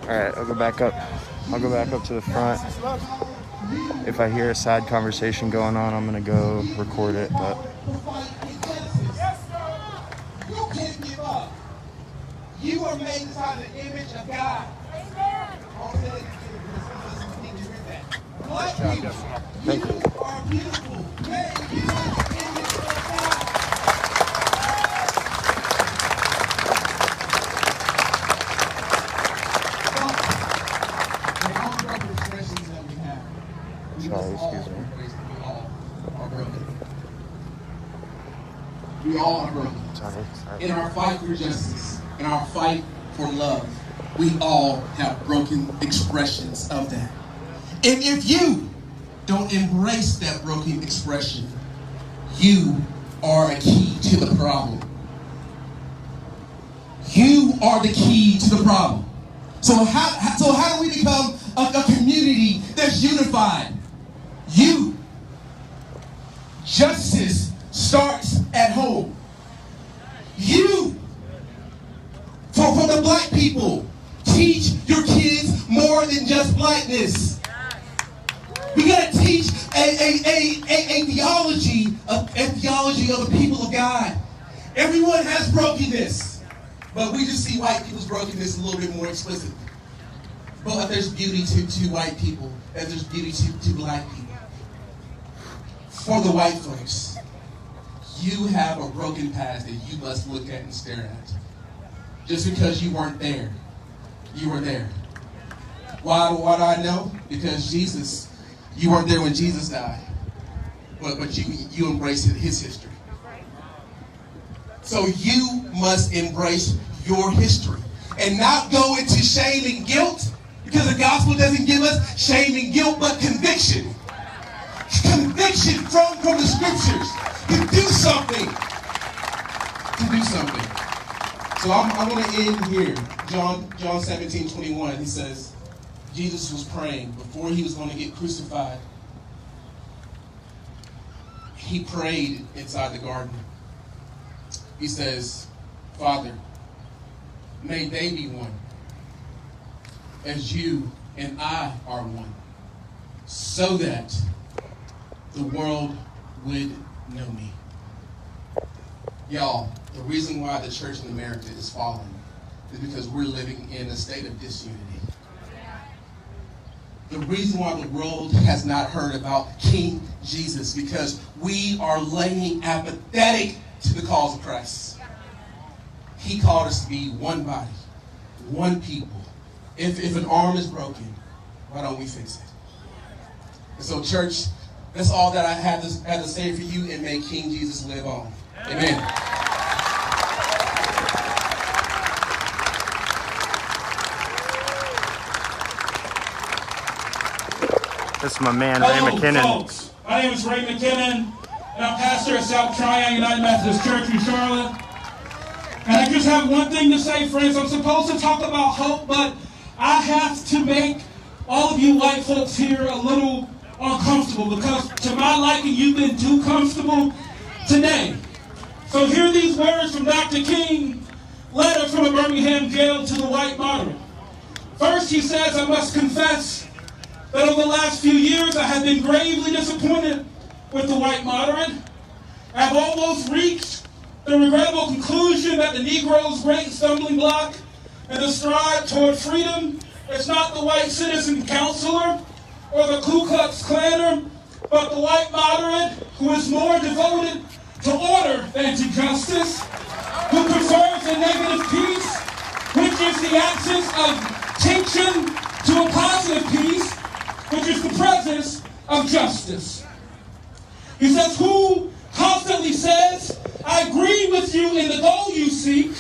All right, I'll go back up. I'll go back up to the front. If I hear a side conversation going on, I'm gonna go record it. But you can't give up. You are made inside the image of God. Black people, thank you. you are beautiful. Made inside the image of God. Sorry, excuse me. We all are broken. Sorry. In our fight for justice, in our fight for love, we all have broken expressions of that. And if you don't embrace that broken expression, you are a key to the problem. You are the key to the problem. So how do we become a community that's unified? Justice starts at home. For the black people, teach your kids more than just blackness. We gotta teach a theology of the people of God. Everyone has brokenness, but we just see white people's brokenness a little bit more explicitly. But there's beauty to white people, and there's beauty to black people. For the white folks, you have a broken past that you must look at and stare at. Just because you weren't there, you were there. Why do I know? Because you weren't there when Jesus died, but you embraced his history. So you must embrace your history and not go into shame and guilt, because the gospel doesn't give us shame and guilt, but conviction. Conviction from the scriptures to do something. So I'm going to end here. John 17:21. He says, Jesus was praying before he was going to get crucified. He prayed inside the garden. He says, Father, may they be one, as you and I are one, so that the world would know me. Y'all, the reason why the church in America is falling is because we're living in a state of disunity. The reason why the world has not heard about King Jesus, because we are laying apathetic to the cause of Christ. He called us to be one body, one people. If an arm is broken, why don't we fix it? And so, church, that's all that I had to say for you, and may King Jesus live on. Amen. This is my man, Ray McKinnon. Folks. My name is Ray McKinnon, and I'm pastor at South Triangle United Methodist Church in Charlotte. And I just have one thing to say, friends. I'm supposed to talk about hope, but I have to make all of you white folks here a little uncomfortable, because to my liking, you've been too comfortable today. So hear these words from Dr. King, letter from a Birmingham jail to the white moderate. First, he says, I must confess that over the last few years, I have been gravely disappointed with the white moderate. I have almost reached the regrettable conclusion that the Negro's great stumbling block in the stride toward freedom is not the white citizen counselor or the Ku Klux Klaner, but the white moderate who is more devoted to order than to justice, who prefers a negative peace, which is the absence of tension, to a positive peace, which is the presence of justice. He says, who constantly says, I agree with you in the goal you seek,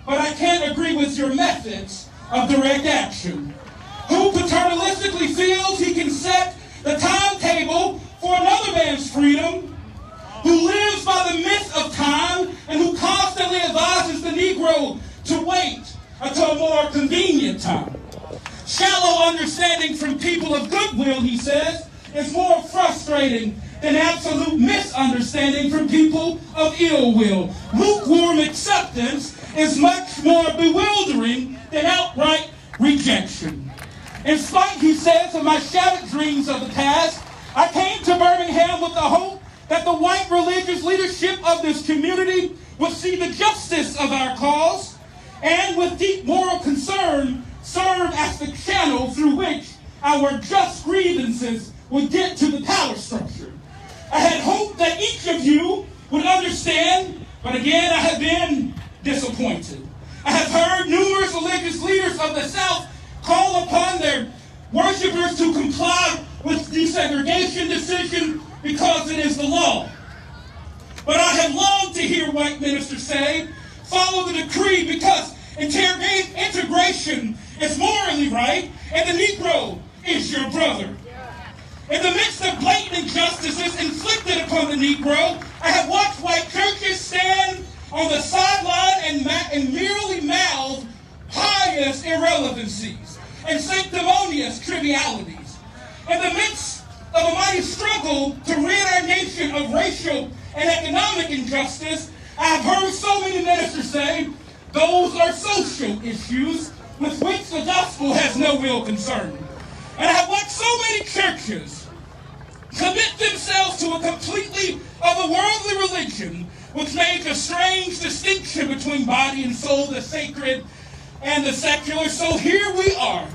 but I can't agree with your methods of direct action. Who who paternalistically feels he can set the timetable for another man's freedom, who lives by the myth of time, and who constantly advises the Negro to wait until a more convenient time. Shallow understanding from people of goodwill, he says, is more frustrating than absolute misunderstanding from people of ill will. Lukewarm acceptance is much more bewildering than outright rejection. In spite, he says, of my shattered dreams of the past, I came to Birmingham with the hope that the white religious leadership of this community would see the justice of our cause and with deep moral concern serve as the channel through which our just grievances would get to the power structure. I had hoped that each of you would understand, but again, I have been disappointed. I have heard numerous religious leaders of the South call upon their worshipers to comply with desegregation decision because it is the law. But I have longed to hear white ministers say, follow the decree because integration is morally right and the Negro is your brother. In the midst of blatant injustices inflicted upon the Negro, I have watched white churches stand on the sideline and merely mouth pious irrelevancies and sanctimonious trivialities. In the midst of a mighty struggle to rid our nation of racial and economic injustice, I have heard so many ministers say, those are social issues with which the gospel has no real concern. And I have watched so many churches commit themselves to a completely otherworldly religion which makes a strange distinction between body and soul, the sacred and the secular. So here we are,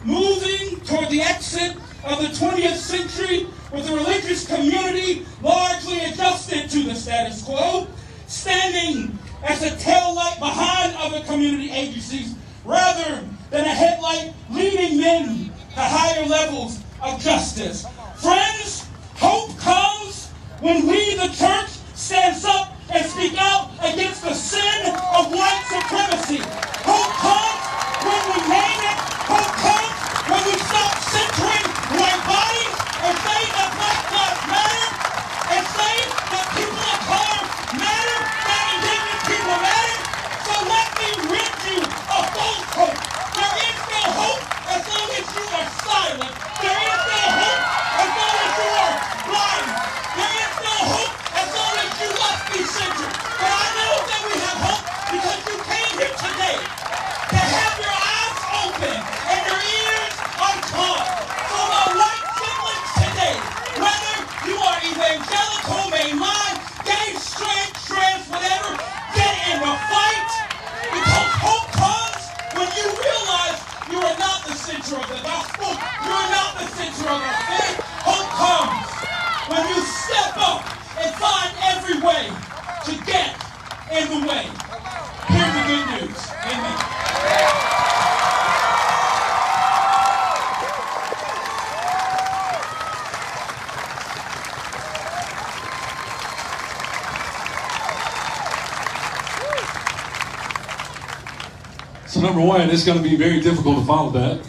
moving toward the exit of the 20th century with the religious community largely adjusted to the status quo, standing as a taillight behind other community agencies rather than a headlight leading men to higher levels of justice. Friends, hope comes when we, the church, stands up and speak out against the sin of white supremacy. Hope comes when we name it. Hope comes when we stop centering white bodies and say that Black lives matter and say that people of color matter, that indigenous people matter. So let me rid you of false hope. There is no hope as long as you are silent. There is no hope as long as you are blind. There is no hope as long as you must be centered. But I know that we have hope because you came here today to have your eyes open and your ears unclogged. So my white siblings today, whether you are evangelical, mainline, gay, straight, trans, whatever, get in the fight because hope comes when you realize you are not the center of the gospel. You are not the center of our faith. Hope comes when you step up and find every way to get in the way. Here's the good news. Amen. So number one, it's going to be very difficult to follow that.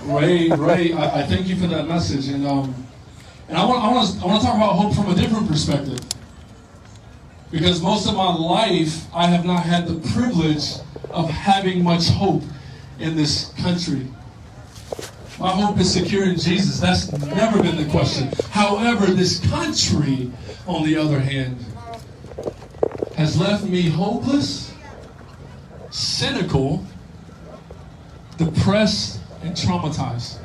Ray, I thank you for that message, and I want to talk about hope from a different perspective, because most of my life I have not had the privilege of having much hope in this country. My hope is secure in Jesus. That's never been the question. However, this country, on the other hand, has left me hopeless, cynical, depressed, and traumatized.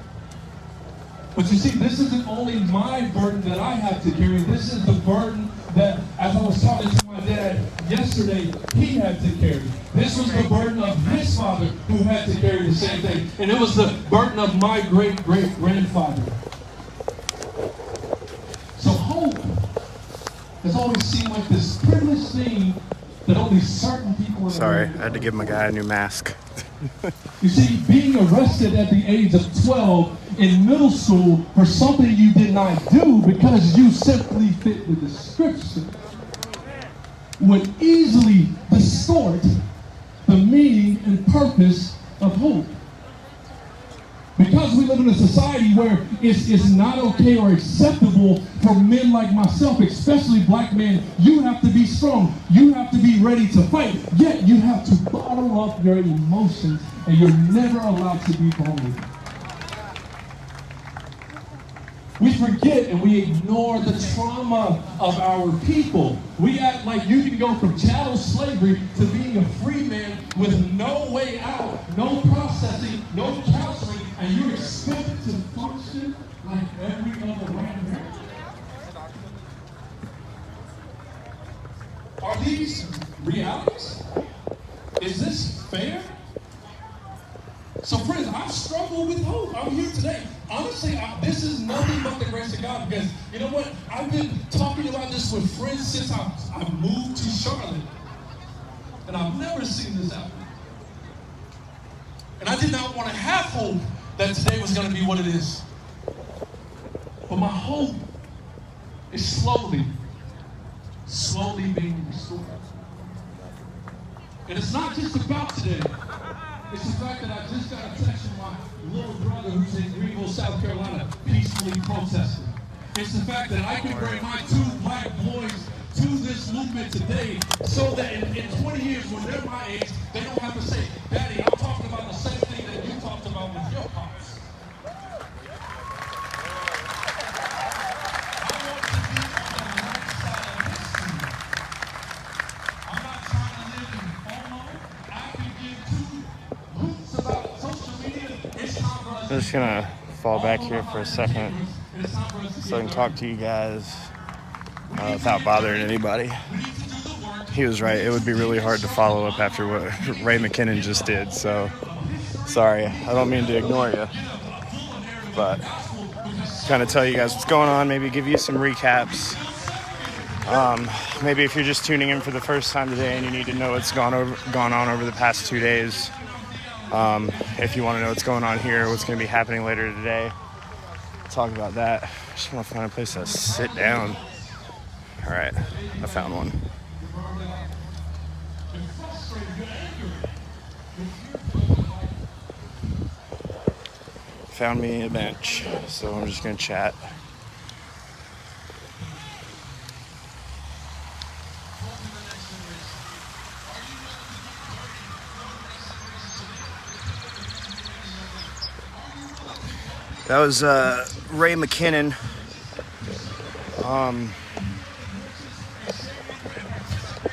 But you see, this isn't only my burden that I have to carry. This is the burden that, as I was talking to my dad yesterday, he had to carry. This was the burden of his father who had to carry the same thing. And it was the burden of my great-great-grandfather. So hope has always seemed like this privileged thing that only certain people... Sorry, I had to give my guy a new mask. You see, being arrested at the age of 12 in middle school for something you did not do because you simply fit the description would easily distort the meaning and purpose of hope. Because we live in a society where it's not okay or acceptable for men like myself, especially black men. You have to be strong. You have to be ready to fight. Yet you have to bottle up your emotions, and you're never allowed to be vulnerable. We forget and we ignore the trauma of our people. We act like you can go from chattel slavery to being a free man with no way out, no processing, no counseling, and you're expected to function like every other white American. Are these realities? Is this fair? So friends, I struggle with hope. I'm here today. Honestly, this is nothing but the grace of God, because you know what? I've been talking about this with friends since I moved to Charlotte. And I've never seen this happen. And I did not want to have hope that today was going to be what it is. But my hope is slowly being restored. And it's not just about today. It's the fact that I just got a text from my little brother who's in Greenville, South Carolina, peacefully protesting. It's the fact that I can bring my 2 black boys to this movement today so that in 20 years, when they're my age, they don't have to say, Daddy, I'm talking about the same thing that you talked about with your pops. I want to be on the right side of history. I'm not trying to live in FOMO. I can give 2 hoots about social media. It's time for us. I'm just gonna fall back here for a second so I can talk to you guys without bothering anybody. He was right. It would be really hard to follow up after what Ray McKinnon just did. So sorry. I don't mean to ignore you, but kind of tell you guys what's going on. Maybe give you some recaps. Maybe if you're just tuning in for the first time today and you need to know what's gone on over the past 2 days. If you want to know what's going on here, what's going to be happening later today, talk about that. I just want to find a place to sit down. All right, I found one. Found me a bench, so I'm just going to chat. That was Ray McKinnon.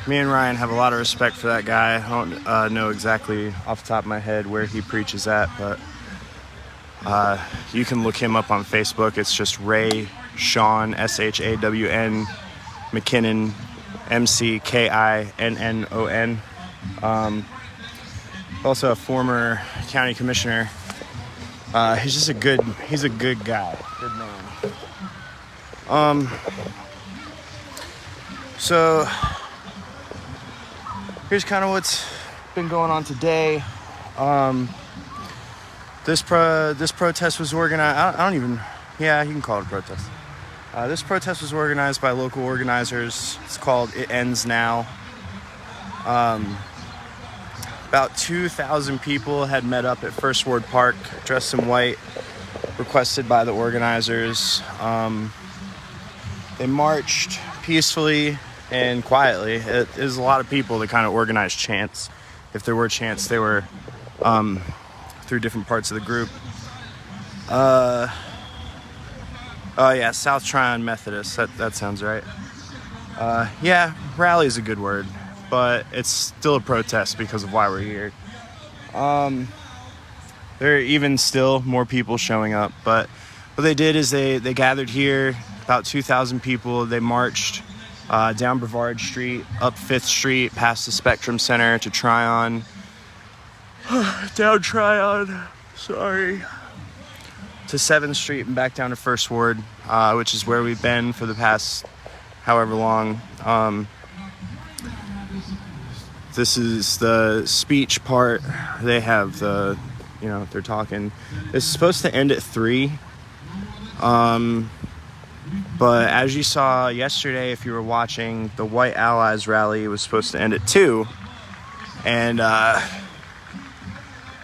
Me and Ryan have a lot of respect for that guy. I don't know exactly off the top of my head where he preaches at, but you can look him up on Facebook. It's just Ray Shawn, SHAWN, McKinnon, McKinnon. Also a former county commissioner. He's a good guy, good man. So here's kind of what's been going on today. This protest was organized. You can call it a protest. This protest was organized by local organizers. It's called It Ends Now. About 2,000 people had met up at First Ward Park, dressed in white, requested by the organizers. They marched peacefully and quietly. It is a lot of people that kind of organized chants. If there were chants, they were through different parts of the group. South Tryon Methodist. That sounds right. Rally is a good word, but it's still a protest because of why we're here. There are even still more people showing up, but what they did is they gathered here, about 2,000 people. They marched down Brevard Street, up 5th Street, past the Spectrum Center to Tryon, down Tryon, to 7th Street and back down to First Ward, which is where we've been for the past however long. This is the speech part. They have they're talking. It's supposed to end at 3. But as you saw yesterday, if you were watching, the White Allies rally was supposed to end at 2. And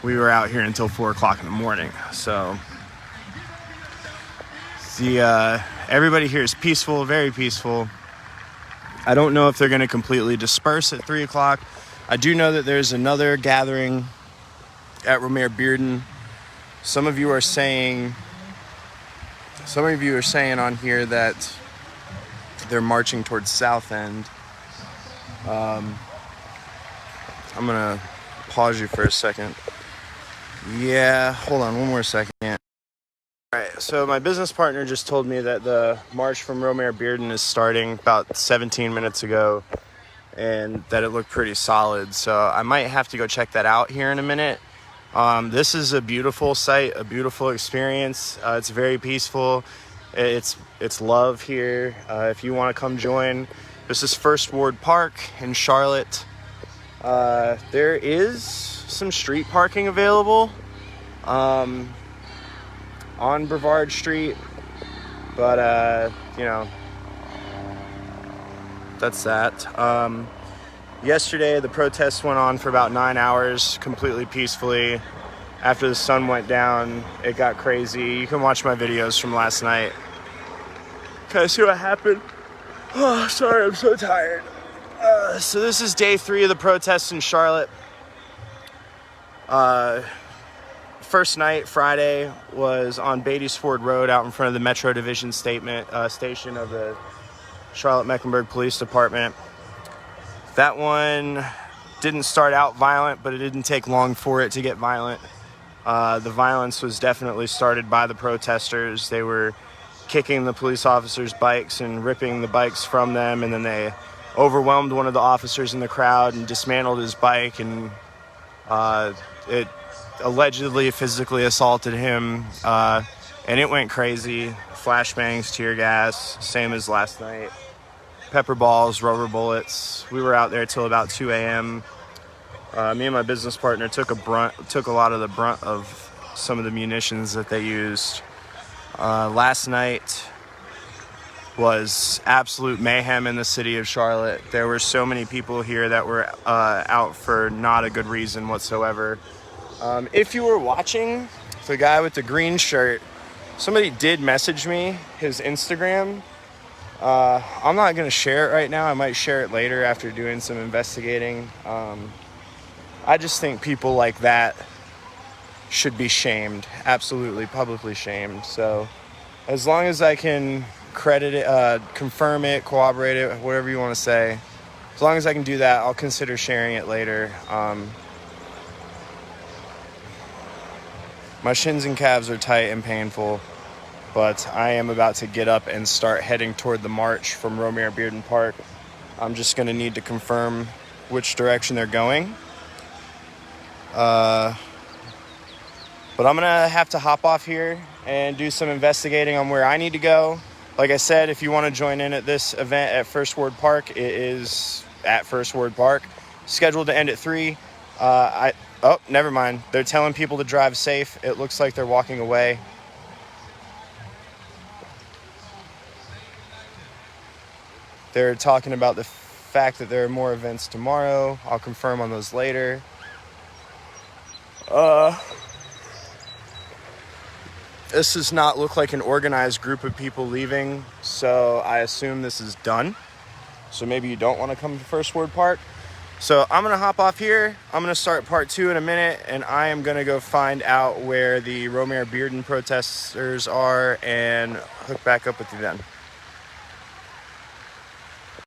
we were out here until 4 o'clock in the morning. So everybody here is peaceful, very peaceful. I don't know if they're going to completely disperse at 3 o'clock. I do know that there's another gathering at Romare Bearden. Some of you are saying on here that they're marching towards South End. I'm gonna pause you for a second. Yeah, hold on one more second. Alright, so my business partner just told me that the march from Romare Bearden is starting about 17 minutes ago, and that it looked pretty solid. So I might have to go check that out here in a minute. This is a beautiful sight, a beautiful experience. It's very peaceful. It's love here. If you want to come join, this is First Ward Park in Charlotte. There is some street parking available on Brevard Street, but you know, that's that. Yesterday the protests went on for about 9 hours completely peacefully. After the sun went down, it got crazy. You can watch my videos from last night. Okay, see what happened? Oh, sorry, I'm so tired. So this is day 3 of the protests in Charlotte. First night, Friday, was on Beatties Ford Road out in front of the Metro Division station of the Charlotte-Mecklenburg Police Department. That one didn't start out violent, but it didn't take long for it to get violent. The violence was definitely started by the protesters. They were kicking the police officers' bikes and ripping the bikes from them, and then they overwhelmed one of the officers in the crowd and dismantled his bike, and it allegedly physically assaulted him, and it went crazy. Flashbangs, tear gas, same as last night. Pepper balls, rubber bullets. We were out there till about 2 a.m. Me and my business partner took a lot of the brunt of some of the munitions that they used. Last night was absolute mayhem in the city of Charlotte. There were so many people here that were out for not a good reason whatsoever. If you were watching, the guy with the green shirt, somebody did message me his Instagram. I'm not going to share it right now. I might share it later after doing some investigating. I just think people like that should be shamed, absolutely publicly shamed. So as long as I can credit it, confirm it, corroborate it, whatever you want to say, as long as I can do that, I'll consider sharing it later. My shins and calves are tight and painful, but I am about to get up and start heading toward the march from Romare Bearden Park. I'm just going to need to confirm which direction they're going. But I'm gonna have to hop off here and do some investigating on where I need to go. Like I said, if you want to join in at this event at First Ward Park, it is at First Ward Park, scheduled to end at 3. Oh, never mind. They're telling people to drive safe. It looks like they're walking away. They're talking about the fact that there are more events tomorrow. I'll confirm on those later. This does not look like an organized group of people leaving, so I assume this is done. So maybe you don't want to come to First Ward Park. So I'm going to hop off here. I'm going to start part 2 in a minute, and I am going to go find out where the Romare Bearden protesters are and hook back up with you then.